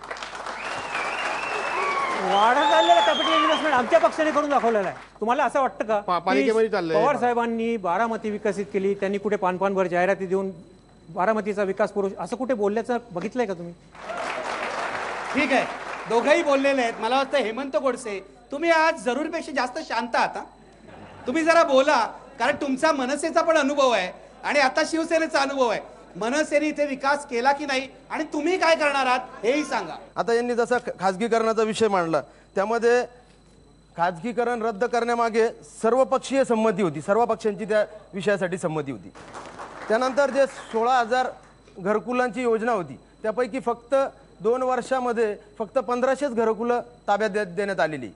वाढत चाललेलं कॅपिटल इन्व्हेस्टमेंट आमच्या पक्षाने करून दाखवलेलं आहे. तुम्हाला असं वाटतं का पालिकेमध्ये चाललंय? पवार साहेबांनी बारामती विकसित केली, त्यांनी कुठे पानभर जाहिराती देऊन बारामतीचा विकास पुरुष असं कुठे बोलल्याचं बघितलंय का तुम्ही? ठीक आहे, दोघंही बोललेले आहेत. मला वाटतं हेमंत गोडसे तुम्ही आज जरुरीपेक्षा जास्त शांत आहात. तुम्ही जरा बोला, कारण तुमचा मनसेचा पण अनुभव आहे आणि आता शिवसेनेचा अनुभव आहे. मनसेने इथे विकास केला की नाही आणि तुम्ही काय करणार आहात हेही सांगा. आता यांनी जसा खाजगीकरणाचा विषय मांडला, त्यामध्ये खाजगीकरण रद्द करण्यामागे सर्वपक्षीय संमती होती, सर्व पक्षांची त्या विषयासाठी संमती होती. त्यानंतर जे 16,000 घरकुलांची योजना होती त्यापैकी फक्त 2 वर्षामध्ये फक्त 1500 घरकुलं ताब्यात देण्यात आलेली.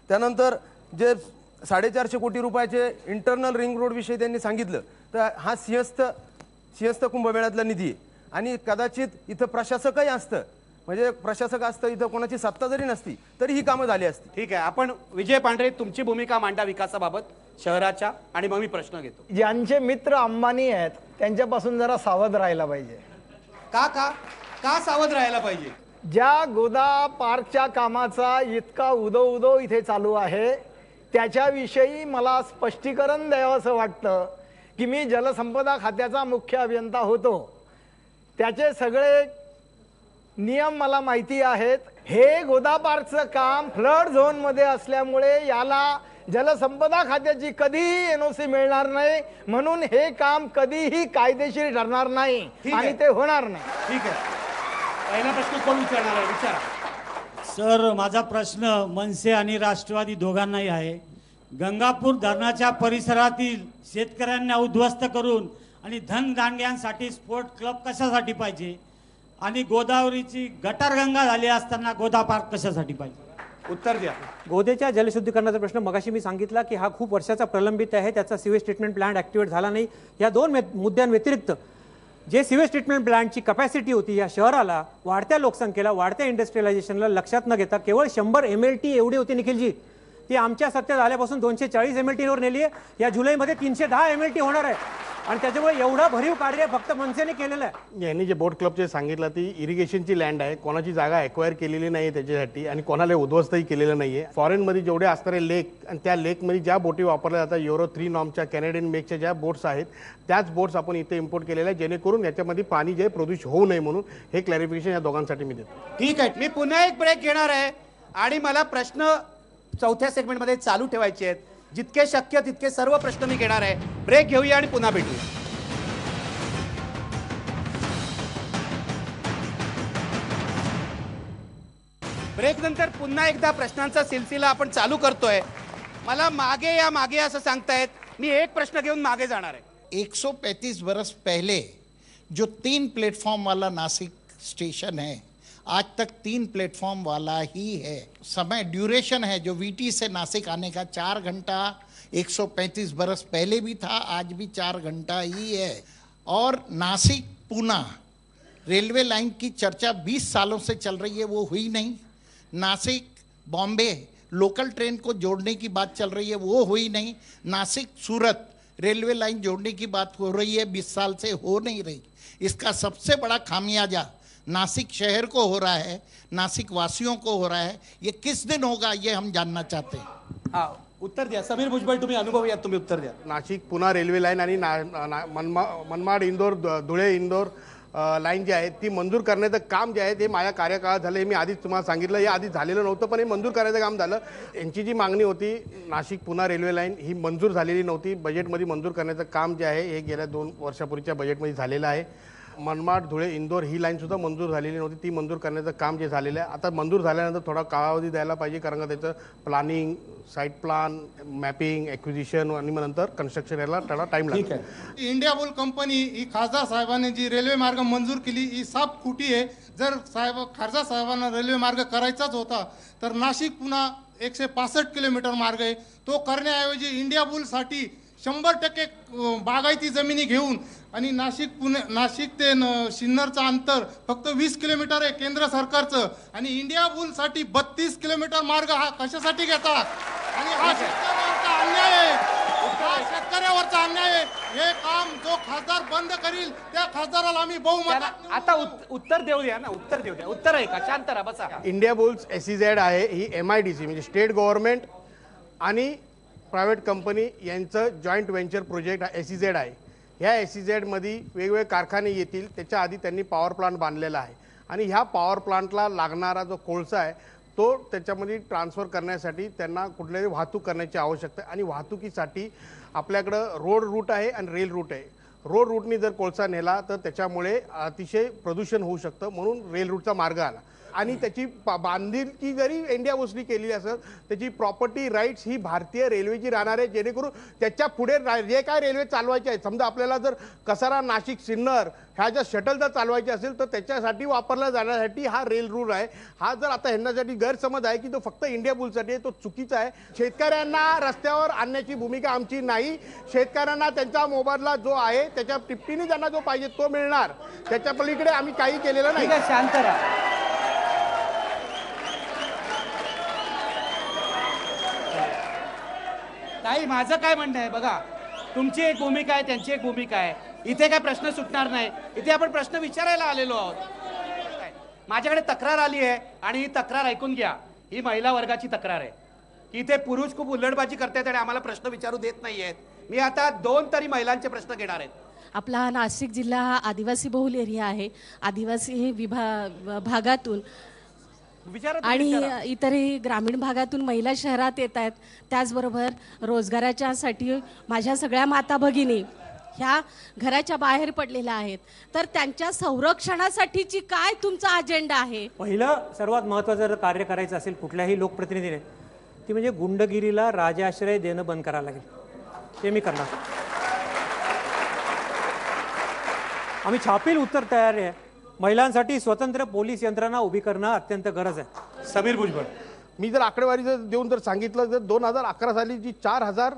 त्यानंतर जे 450 कोटी रुपयाचे इंटरनल रिंग रोड विषयी त्यांनी सांगितलं, तर हा सिंहस्थ कुंभमेळ्यातला निधी आहे आणि कदाचित इथं प्रशासकही असतं, म्हणजे प्रशासक असतं, इथं कोणाची सत्ता जरी नसती तरी ही कामं झाली असती. ठीक आहे, आपण विजय पांढरे तुमची भूमिका मांडा विकासाबाबत शहराच्या, आणि मग मी प्रश्न घेतो. ज्यांचे मित्र अंबानी आहेत त्यांच्यापासून जरा सावध राहायला पाहिजे. का का का सावध राहायला पाहिजे? ज्या गोदा पार्कच्या कामाचा इतका उदो इथे चालू आहे त्याच्याविषयी मला स्पष्टीकरण द्यावंसं वाटतं की मी जलसंपदा खात्याचा मुख्य अभियंता होतो, त्याचे सगळे नियम मला माहिती आहेत. हे गोदा पार्कचं काम फ्लड झोनमध्ये असल्यामुळे याला जलसंपदा खात्याची कधीही NOC मिळणार नाही, म्हणून हे काम कधीही कायदेशीर ठरणार नाही आणि ते होणार नाही. ठीक आहे, पहिला प्रश्न कोण विचारणार आहे? विचारा. सर, माझा प्रश्न मनसे आणि राष्ट्रवादी दोघांनाही आहे. गंगापूर धरणाच्या परिसरातील शेतकऱ्यांना उद्ध्वस्त करून आणि धनदांडग्यांसाठी स्पोर्ट क्लब कशासाठी पाहिजे आणि गोदावरीची गटारगंगा झाली असताना गोदा पार्क कशासाठी पाहिजे? उत्तर द्या. गोदेच्या जलशुद्धीकरणाचा प्रश्न मगाशी मी सांगितला की हा खूप वर्षाचा प्रलंबित आहे, त्याचा सिवेज ट्रीटमेंट प्लांट ऍक्टिव्हेट झाला नाही. या 2 मुद्द्यांव्यतिरिक्त जे सिवेज ट्रीटमेंट प्लांटची कपॅसिटी होती या शहराला, वाढत्या लोकसंख्येला, वाढत्या इंडस्ट्रियलायझेशनला लक्षात न घेता केवळ 100 MLT एवढी होती निखिलजी, ती आमच्या सत्तेत आल्यापासून 240 MLT वर नेली आहे. या जुलैमध्ये 310 MLT होणार आहे. आणि त्याच्यामुळे एवढं भरीव कार्य फक्त मनसेने केलेलं आहे. यांनी जे बोट क्लबचे सांगितलं ती इरिगेशनची लँड आहे, कोणाची जागा एक्वायर केलेली नाही त्याच्यासाठी आणि कोणाला उद्ध्वस्तही केलेलं नाहीये. फॉरेनमध्ये जेवढे असणारे लेक आणि त्या लेकमध्ये ज्या बोटी वापरल्या जातात Euro 3 नॉर्मच्या कॅनेडियन मेकच्या ज्या बोट्स आहेत त्याच बोट्स आपण इथे इम्पोर्ट केलेल्या आहेत, जेणेकरून याच्यामध्ये पाणी जे प्रदूषित होऊ नये म्हणून हे क्लॅरिफिकेशन या दोघांसाठी मी देतो. ठीक आहे, मी पुन्हा एक ब्रेक घेणार आहे आणि मला प्रश्न चौथ्या सेगमेंटमध्ये चालू ठेवायचे आहेत. जितके शक्य तितके सर्व प्रश्न मी घेणार आहे. ब्रेक घेऊया आणि पुन्हा भेटूया. ब्रेक नंतर पुन्हा एकदा प्रश्नांचा सिलसिला आपण चालू करतोय. मला मागे असं सांगतायत. मी एक प्रश्न घेऊन मागे जाणार आहे. 135 बरस पहले जो 3 प्लेटफॉर्म वाला नासिक स्टेशन है, आज तक 3 प्लेटफॉर्म वाला ही है. समय ड्यूरेशन है जो वीटी से नासिक आने का 4 घंटा 135 बरस पहले भी था, आज भी 4 घंटा ही है. और नासिक पूना रेलवे लाइन की चर्चा 20 सालों से चल रही है, वो हुई नहीं. नासिक बॉम्बे लोकल ट्रेन को जोड़ने की बात चल रही है, वो हुई नहीं. नासिक सूरत रेलवे लाइन जोड़ने की बात हो रही है, 20 साल से हो नहीं रही. इसका सबसे बड़ा खामियाजा नासिक शहर को हो रहा है, नासिक वासियों को हो रहा है. ये किस दिन होगा ये हम जानना चाहते हैं. हा, उत्तर द्या. समीर भुजबळ, तुम्ही अनुभवी आहात, तुम्ही उत्तर द्या. नाशिक पुणा रेल्वे लाईन आणि मनमाड इंदोर धुळे इंदोर लाईन जी आहे ती मंजूर करण्याचं काम जे आहे ते माझ्या कार्यकाळात झालं. हे मी आधीच तुम्हाला सांगितलं, हे आधी झालेलं नव्हतं पण हे मंजूर करण्याचं काम झालं. यांची जी मागणी होती नाशिक पुणा रेल्वे लाईन ही मंजूर झालेली नव्हती. बजेटमध्ये मंजूर करण्याचं काम जे आहे हे गेल्या 2 वर्षापूर्वीच्या बजेटमध्ये झालेलं आहे. मनमाड धुळे इंदोर ही लाईनसुद्धा मंजूर झालेली नव्हती, ती मंजूर करण्याचं काम जे झालेलं आहे. आता मंजूर झाल्यानंतर थोडा कालावधी द्यायला पाहिजे, कारण का त्याचं planning, site plan, mapping, acquisition आणि मग नंतर कन्स्ट्रक्शन यायला थोडा टाईम लागतो. इंडिया बुल कंपनी ही खासदार साहेबांनी जी रेल्वे मार्ग मंजूर केली ही साफ खोटी आहे. जर खासदार साहेबांना रेल्वे मार्ग करायचाच होता तर नाशिक पुणा 165 किलोमीटर मार्ग आहे, तो करण्याऐवजी इंडिया बुलसाठी 100% बागायती जमिनी घेऊन आणि नाशिक ते सिन्नरचं अंतर फक्त 20 किलोमीटर आहे केंद्र सरकारचं, आणि इंडिया बुलसाठी 32 किलोमीटर मार्ग हा कशासाठी घेतात? आणि हा शेतकऱ्यावरचा अन्याय आहे, हा शेतकऱ्यावरचा अन्याय आहे. हे काम जो खासदार बंद करील त्या खासदाराला आम्ही बहुमत. आता उत्तर देऊ द्या ना, उत्तर देऊ द्या. उत्तर आहे का? शांत राहा, बसा. इंडिया बुल्स SEZ आहे ही MIDC म्हणजे स्टेट गव्हर्नमेंट आणि प्रायव्हेट कंपनी यांचं जॉईंट व्हेंचर प्रोजेक्ट हा SEZ आहे. ह्या SEZ मध्ये वेगवेगळे कारखाने येतील. त्याच्या आधी त्यांनी पॉवर प्लांट बांधलेला आहे आणि ह्या पॉवर प्लांटला लागणारा जो कोळसा आहे तो त्याच्यामध्ये ट्रान्सफर करण्यासाठी त्यांना कुठल्याही वाहतूक करण्याची आवश्यकता आहे. आणि वाहतुकीसाठी आपल्याकडं रोड रूट आहे आणि रेल रूट आहे. रोड रूटनी जर कोळसा नेला तर त्याच्यामुळे अतिशय प्रदूषण होऊ शकतं, म्हणून रेल रूटचा मार्ग आला. आणि त्याची बांधीलकी जरी इंडिया बुल्सनी केलेली असेल त्याची प्रॉपर्टी राईट्स ही भारतीय रेल्वेची राहणार आहे, जेणेकरून त्याच्या पुढे जे काय रेल्वे चालवायचे आहेत, समजा आपल्याला जर कसारा नाशिक सिन्नर ह्या ज्या शटल जर चालवायचे असेल तर त्याच्यासाठी वापरला जाण्यासाठी हा रेल रूट आहे. हा जर आता ह्यांच्यासाठी गैरसमज आहे की तो फक्त इंडिया बुलसाठी आहे, तो चुकीचा आहे. शेतकऱ्यांना रस्त्यावर आणण्याची भूमिका आमची नाही. शेतकऱ्यांना त्यांचा मोबदला जो आहे त्याच्या टिप्पणी त्यांना जो पाहिजे तो मिळणार, त्याच्या पलीकडे आम्ही काही केलेलं नाही. शांत राहा. नाही, माझं काय म्हणणं आहे बघा, तुमची एक भूमिका आहे, त्यांची एक भूमिका आहे. इथे काय प्रश्न सुटणार नाही. इथे आपण प्रश्न विचारायला आलेलो आहोत. माझ्याकडे तक्रार आली आहे आणि ही तक्रार ऐकून घ्या. ही महिला वर्गाची तक्रार आहे की इथे पुरुष खूप उल्लडबाजी करतायत आणि आम्हाला प्रश्न विचारू देत नाहीयेत. मी आता 2 तरी महिलांचे प्रश्न घेणार आहेत. आपला नाशिक जिल्हा हा आदिवासी बहुल एरिया आहे. आदिवासी भागातून आणि इतरही ग्रामीण भागातून महिला शहरात येत आहेत. त्याचबरोबर रोजगाराच्यासाठी माझ्या सगळ्या माता भगिनी ह्या घराच्या बाहेर पडलेल्या आहेत. तर त्यांच्या संरक्षणासाठीची काय तुमचा अजेंडा आहे? पहिलं सर्वात महत्त्वाचं जर कार्य करायचं असेल कुठल्याही लोकप्रतिनिधीने ती म्हणजे गुंडगिरीला राजाश्रय देणं बंद करायला लागेल. ते मी करणार. आम्ही छापील उत्तर तयार आहे. महिलांसाठी स्वतंत्र पोलीस यंत्रणा उभी करणं अत्यंत गरज आहे. समीर भुजबळ, मी जर आकडेवारी जर देऊन जर सांगितलं तर 2011 साली जी 4000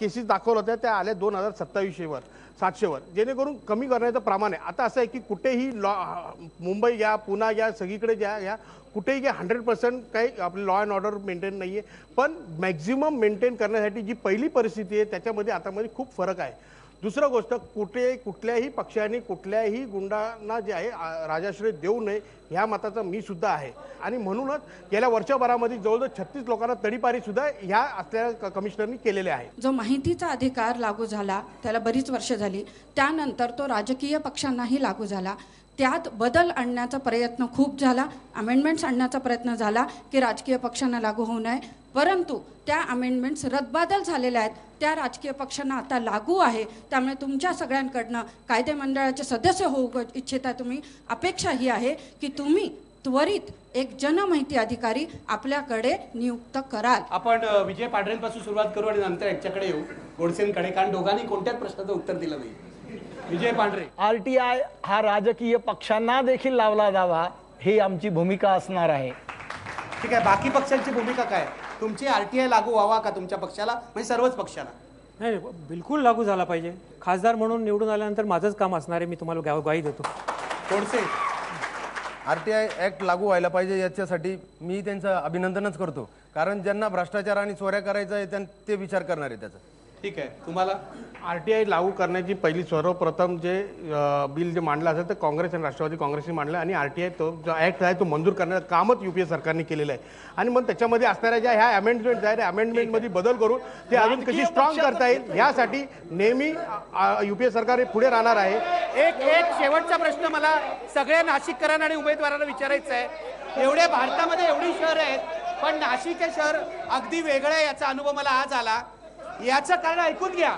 केसेस दाखवल्या होत्या त्या आल्या 2027वर 700वर, जेणेकरून कमी करण्याचं प्रमाण आहे. आता असं आहे की कुठेही मुंबई घ्या, पुणे घ्या, सगळीकडे घ्या, कुठेही घ्या 100% काही आपली लॉ अँड ऑर्डर मेंटेन नाही आहे. पण मॅक्झिमम मेंटेन करण्यासाठी जी पहिली परिस्थिती आहे त्याच्यामध्ये आतामध्ये खूप फरक आहे. दुसरं गोष्ट, कुठल्याही पक्षाने कुठल्याही गुंडांना जे आहे राजाश्रय देऊ नये ह्या मताचा मी सुद्धा आहे. आणि म्हणूनच गेल्या वर्षभरामध्ये जवळजवळ 36 लोकांना तडीपारी सुद्धा ह्या असलेल्या कमिशनरनी केलेले आहे. जो माहितीचा अधिकार लागू झाला त्याला बरीच वर्ष झाली, त्यानंतर तो राजकीय पक्षांनाही लागू झाला. त्यात बदल आणण्याचा प्रयत्न खूप झाला, अमेंडमेंट्स आणण्याचा प्रयत्न झाला की राजकीय पक्षांना लागू होऊ नये, परंतु त्या अमेंडमेंट्स रद्दबादल झालेल्या आहेत, त्या राजकीय पक्षांना आता लागू आहे. त्यामुळे तुमच्या सगळ्यांकडनं कायदे मंडळाचे सदस्य होऊ इच्छिता तुम्ही, अपेक्षा ही आहे की तुम्ही त्वरित एक जनमाहिती अधिकारी आपल्याकडे नियुक्त कराल. आपण विजय पांढरेंपासून सुरुवात करू आणि नंतर यांच्याकडे येऊ, गोडसेंकडे, कारण दोघांनी कोणत्याच प्रश्नाचं उत्तर दिलं नाही. विजय पांढरे, RTI हा राजकीय पक्षांना देखील लावला जावा ही आमची भूमिका असणार आहे. ठीक आहे. बाकी पक्षांची भूमिका काय? तुमची RTI लागू व्हावा का तुमच्या पक्षाला, म्हणजे सर्वच पक्षाला? नाही, बिलकुल लागू झाला पाहिजे. खासदार म्हणून निवडून आल्यानंतर माझंच काम असणार आहे, मी तुम्हाला ग्वाही देतो. गोडसे, RTI ऍक्ट लागू व्हायला पाहिजे याच्यासाठी मी त्यांचं अभिनंदनच करतो, कारण ज्यांना भ्रष्टाचार आणि चोऱ्या करायचा आहे ते विचार करणार आहे त्याचा. ठीक आहे. तुम्हाला? RTI लागू करण्याची पहिली सर्वप्रथम जे बिल जे मांडलं असेल तर काँग्रेस आणि राष्ट्रवादी काँग्रेसने मांडलं आणि RTI तो जो ऍक्ट आहे तो मंजूर करण्याचं कामच UPA सरकारने केलेलं आहे. आणि मग त्याच्यामध्ये असणाऱ्या ज्या ह्या अमेंडमेंट आहेत, अमेंडमेंटमध्ये बदल करून ते अजून कशी स्ट्रॉंग करता येईल यासाठी नेहमी UPA सरकार पुढे राहणार आहे. एक शेवटचा प्रश्न मला सगळ्या नाशिककरांना आणि उमेदवारांना विचारायचा आहे. एवढे भारतामध्ये एवढी शहर आहेत, पण नाशिक हे शहर अगदी वेगळं आहे याचा अनुभव मला आज आला. याचं कारण ऐकून घ्या.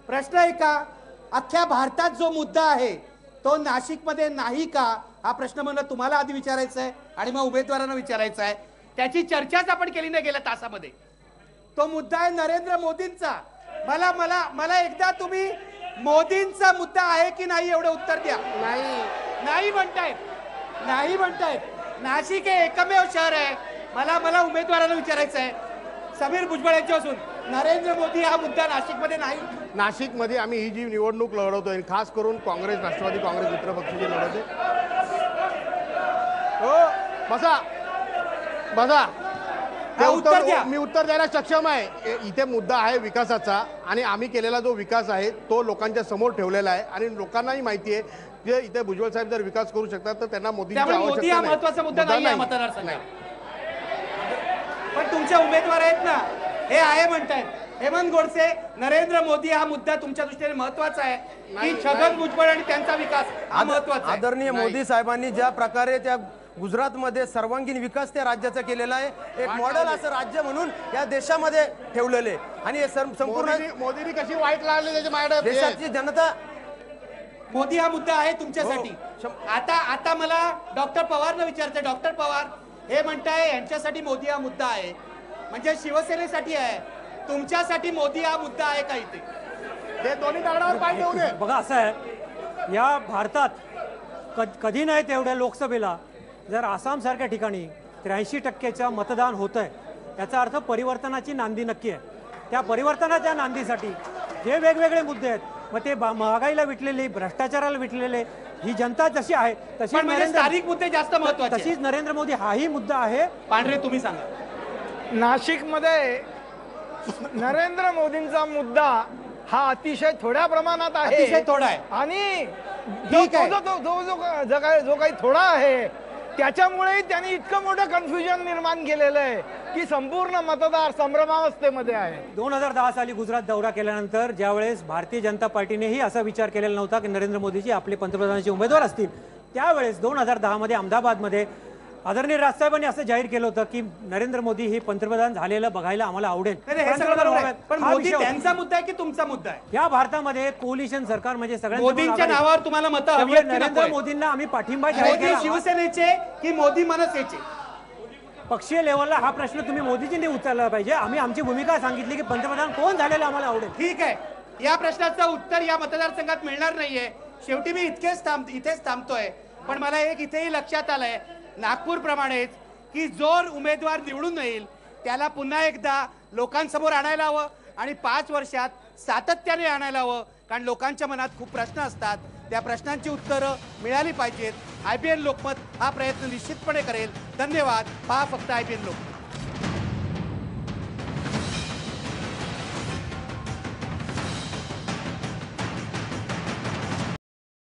प्रश्न आहे का, अख्ख्या भारतात जो मुद्दा आहे तो नाशिकमध्ये नाही का, हा प्रश्न मला तुम्हाला आधी विचारायचा आहे आणि मग उमेदवारांना विचारायचा आहे. त्याची चर्चाच आपण केली नाही गेल्या तासामध्ये. तो मुद्दा आहे नरेंद्र मोदींचा. मला मला मला एकदा तुम्ही मोदींचा मुद्दा आहे की नाही एवढं उत्तर द्या. नाही म्हणतायत. नाशिक हे एकमेव शहर आहे. मला उमेदवारांना विचारायचं आहे, समीर भुजबळ यांच्यापासून, नरेंद्र मोदी हा मुद्दा नाशिकमध्ये नाही. नाशिकमध्ये आम्ही ही जी निवडणूक लढवतोय, खास करून काँग्रेस, राष्ट्रवादी काँग्रेस मित्र पक्षाची लढवते. हो, बसा. मी उत्तर द्यायला सक्षम आहे. इथे मुद्दा आहे विकासाचा आणि आम्ही केलेला जो विकास आहे तो लोकांच्या समोर ठेवलेला आहे आणि लोकांनाही माहिती आहे की इथे भुजबळ साहेब जर विकास करू शकतात तर त्यांना मोदी हा महत्वाचा मुद्दा नाही मतदारसंघात. पण तुमचे उमेदवार आहेत ना, हे आहे म्हणतायत. हेमंत गोडसे, नरेंद्र मोदी हा मुद्दा तुमच्या दृष्टीने महत्वाचा आहे की छगन भुजबळ आणि त्यांचा विकास हा महत्वाचा आहे? आदरणीय मोदी साहेबांनी ज्या प्रकारे त्या गुजरातमध्ये सर्वांगीण विकास त्या राज्याचा केलेला आहे, एक मॉडेल असं राज्य म्हणून या देशामध्ये ठेवलेले आणि हे संपूर्ण मोदींनी कशी वाईट लागली त्याच्या माझ्याकडे देशाची जनता. मोदी हा मुद्दा आहे तुमच्यासाठी. आता मला डॉक्टर पवारनं विचारते. डॉक्टर पवार हे म्हणताय यांच्यासाठी मोदी हा मुद्दा आहे, म्हणजे शिवसेनेसाठी आहे, तुमच्यासाठी मोदी हा मुद्दा आहे का? इथे ते दोन्ही दगडावर पाय ठेवू दे. बघा, असं आहे, या भारतात कधी नाही तेवढ्या लोकसभेला जर आसाम सारख्या ठिकाणी 83% मतदान होत आहे, याचा अर्थ परिवर्तनाची नांदी नक्की आहे. त्या परिवर्तनाच्या नांदीसाठी जे वेगवेगळे मुद्दे आहेत, मग ते महागाईला विटलेले, भ्रष्टाचाराला विटलेले, ही जनता जशी आहे तशी स्थानिक मुद्दे जास्त महत्त्वाचे, तशीच नरेंद्र मोदी हाही मुद्दा आहे. पांढरे, तुम्ही सांगा. नाशिकमध्ये नरेंद्र मोदींचा मुद्दा हा अतिशय थोड्या प्रमाणात आहे, अतिशय थोडा आहे. आणि जो काही थोडा आहे त्याच्यामुळे त्यांनी इतकं मोठं कन्फ्युजन निर्माण केलेलं आहे की संपूर्ण मतदार संभ्रमावस्थेमध्ये आहे. 2010 साली गुजरात दौरा केल्यानंतर ज्यावेळेस भारतीय जनता पार्टीनेही असा विचार केलेला नव्हता की नरेंद्र मोदीजी आपले पंतप्रधानाचे उमेदवार असतील, त्यावेळेस 2010 मध्ये अहमदाबादमध्ये आदरणीय राजसाहेबांनी असं जाहीर केलं होतं की नरेंद्र मोदी हे पंतप्रधान झालेलं बघायला आम्हाला आवडेल. पण मोदी त्यांचा मुद्दा आहे की तुमचा मुद्दा आहे? या भारतामध्ये कोलिशन सरकार म्हणजे मोदींच्या नावावर तुम्हाला मत हवी, नरेंद्र मोदींना आम्ही पाठिंबा शिवसेनेचे की मोदी मनसेचे? पक्षीय लेवलला हा प्रश्न तुम्ही मोदीजींनी उचलला पाहिजे. आम्ही आमची भूमिका सांगितली की पंतप्रधान कोण झालेलं आम्हाला आवडेल. ठीक आहे, या प्रश्नाचं उत्तर या मतदारसंघात मिळणार नाहीये. शेवटी मी इथेच थांबतोय. पण मला एक इथेही लक्षात आलंय, नागपूर प्रमाणेच, की जो उमेदवार निवडून येईल त्याला पुन्हा एकदा लोकांसमोर आणायला हवं आणि 5 वर्षात सातत्याने आणायला हवं, कारण लोकांच्या मनात खूप प्रश्न असतात. त्या प्रश्नांची उत्तरं मिळाली पाहिजेत. IBN लोकमत हा प्रयत्न निश्चितपणे करेल. धन्यवाद. पहा फक्त IBN लोकमत.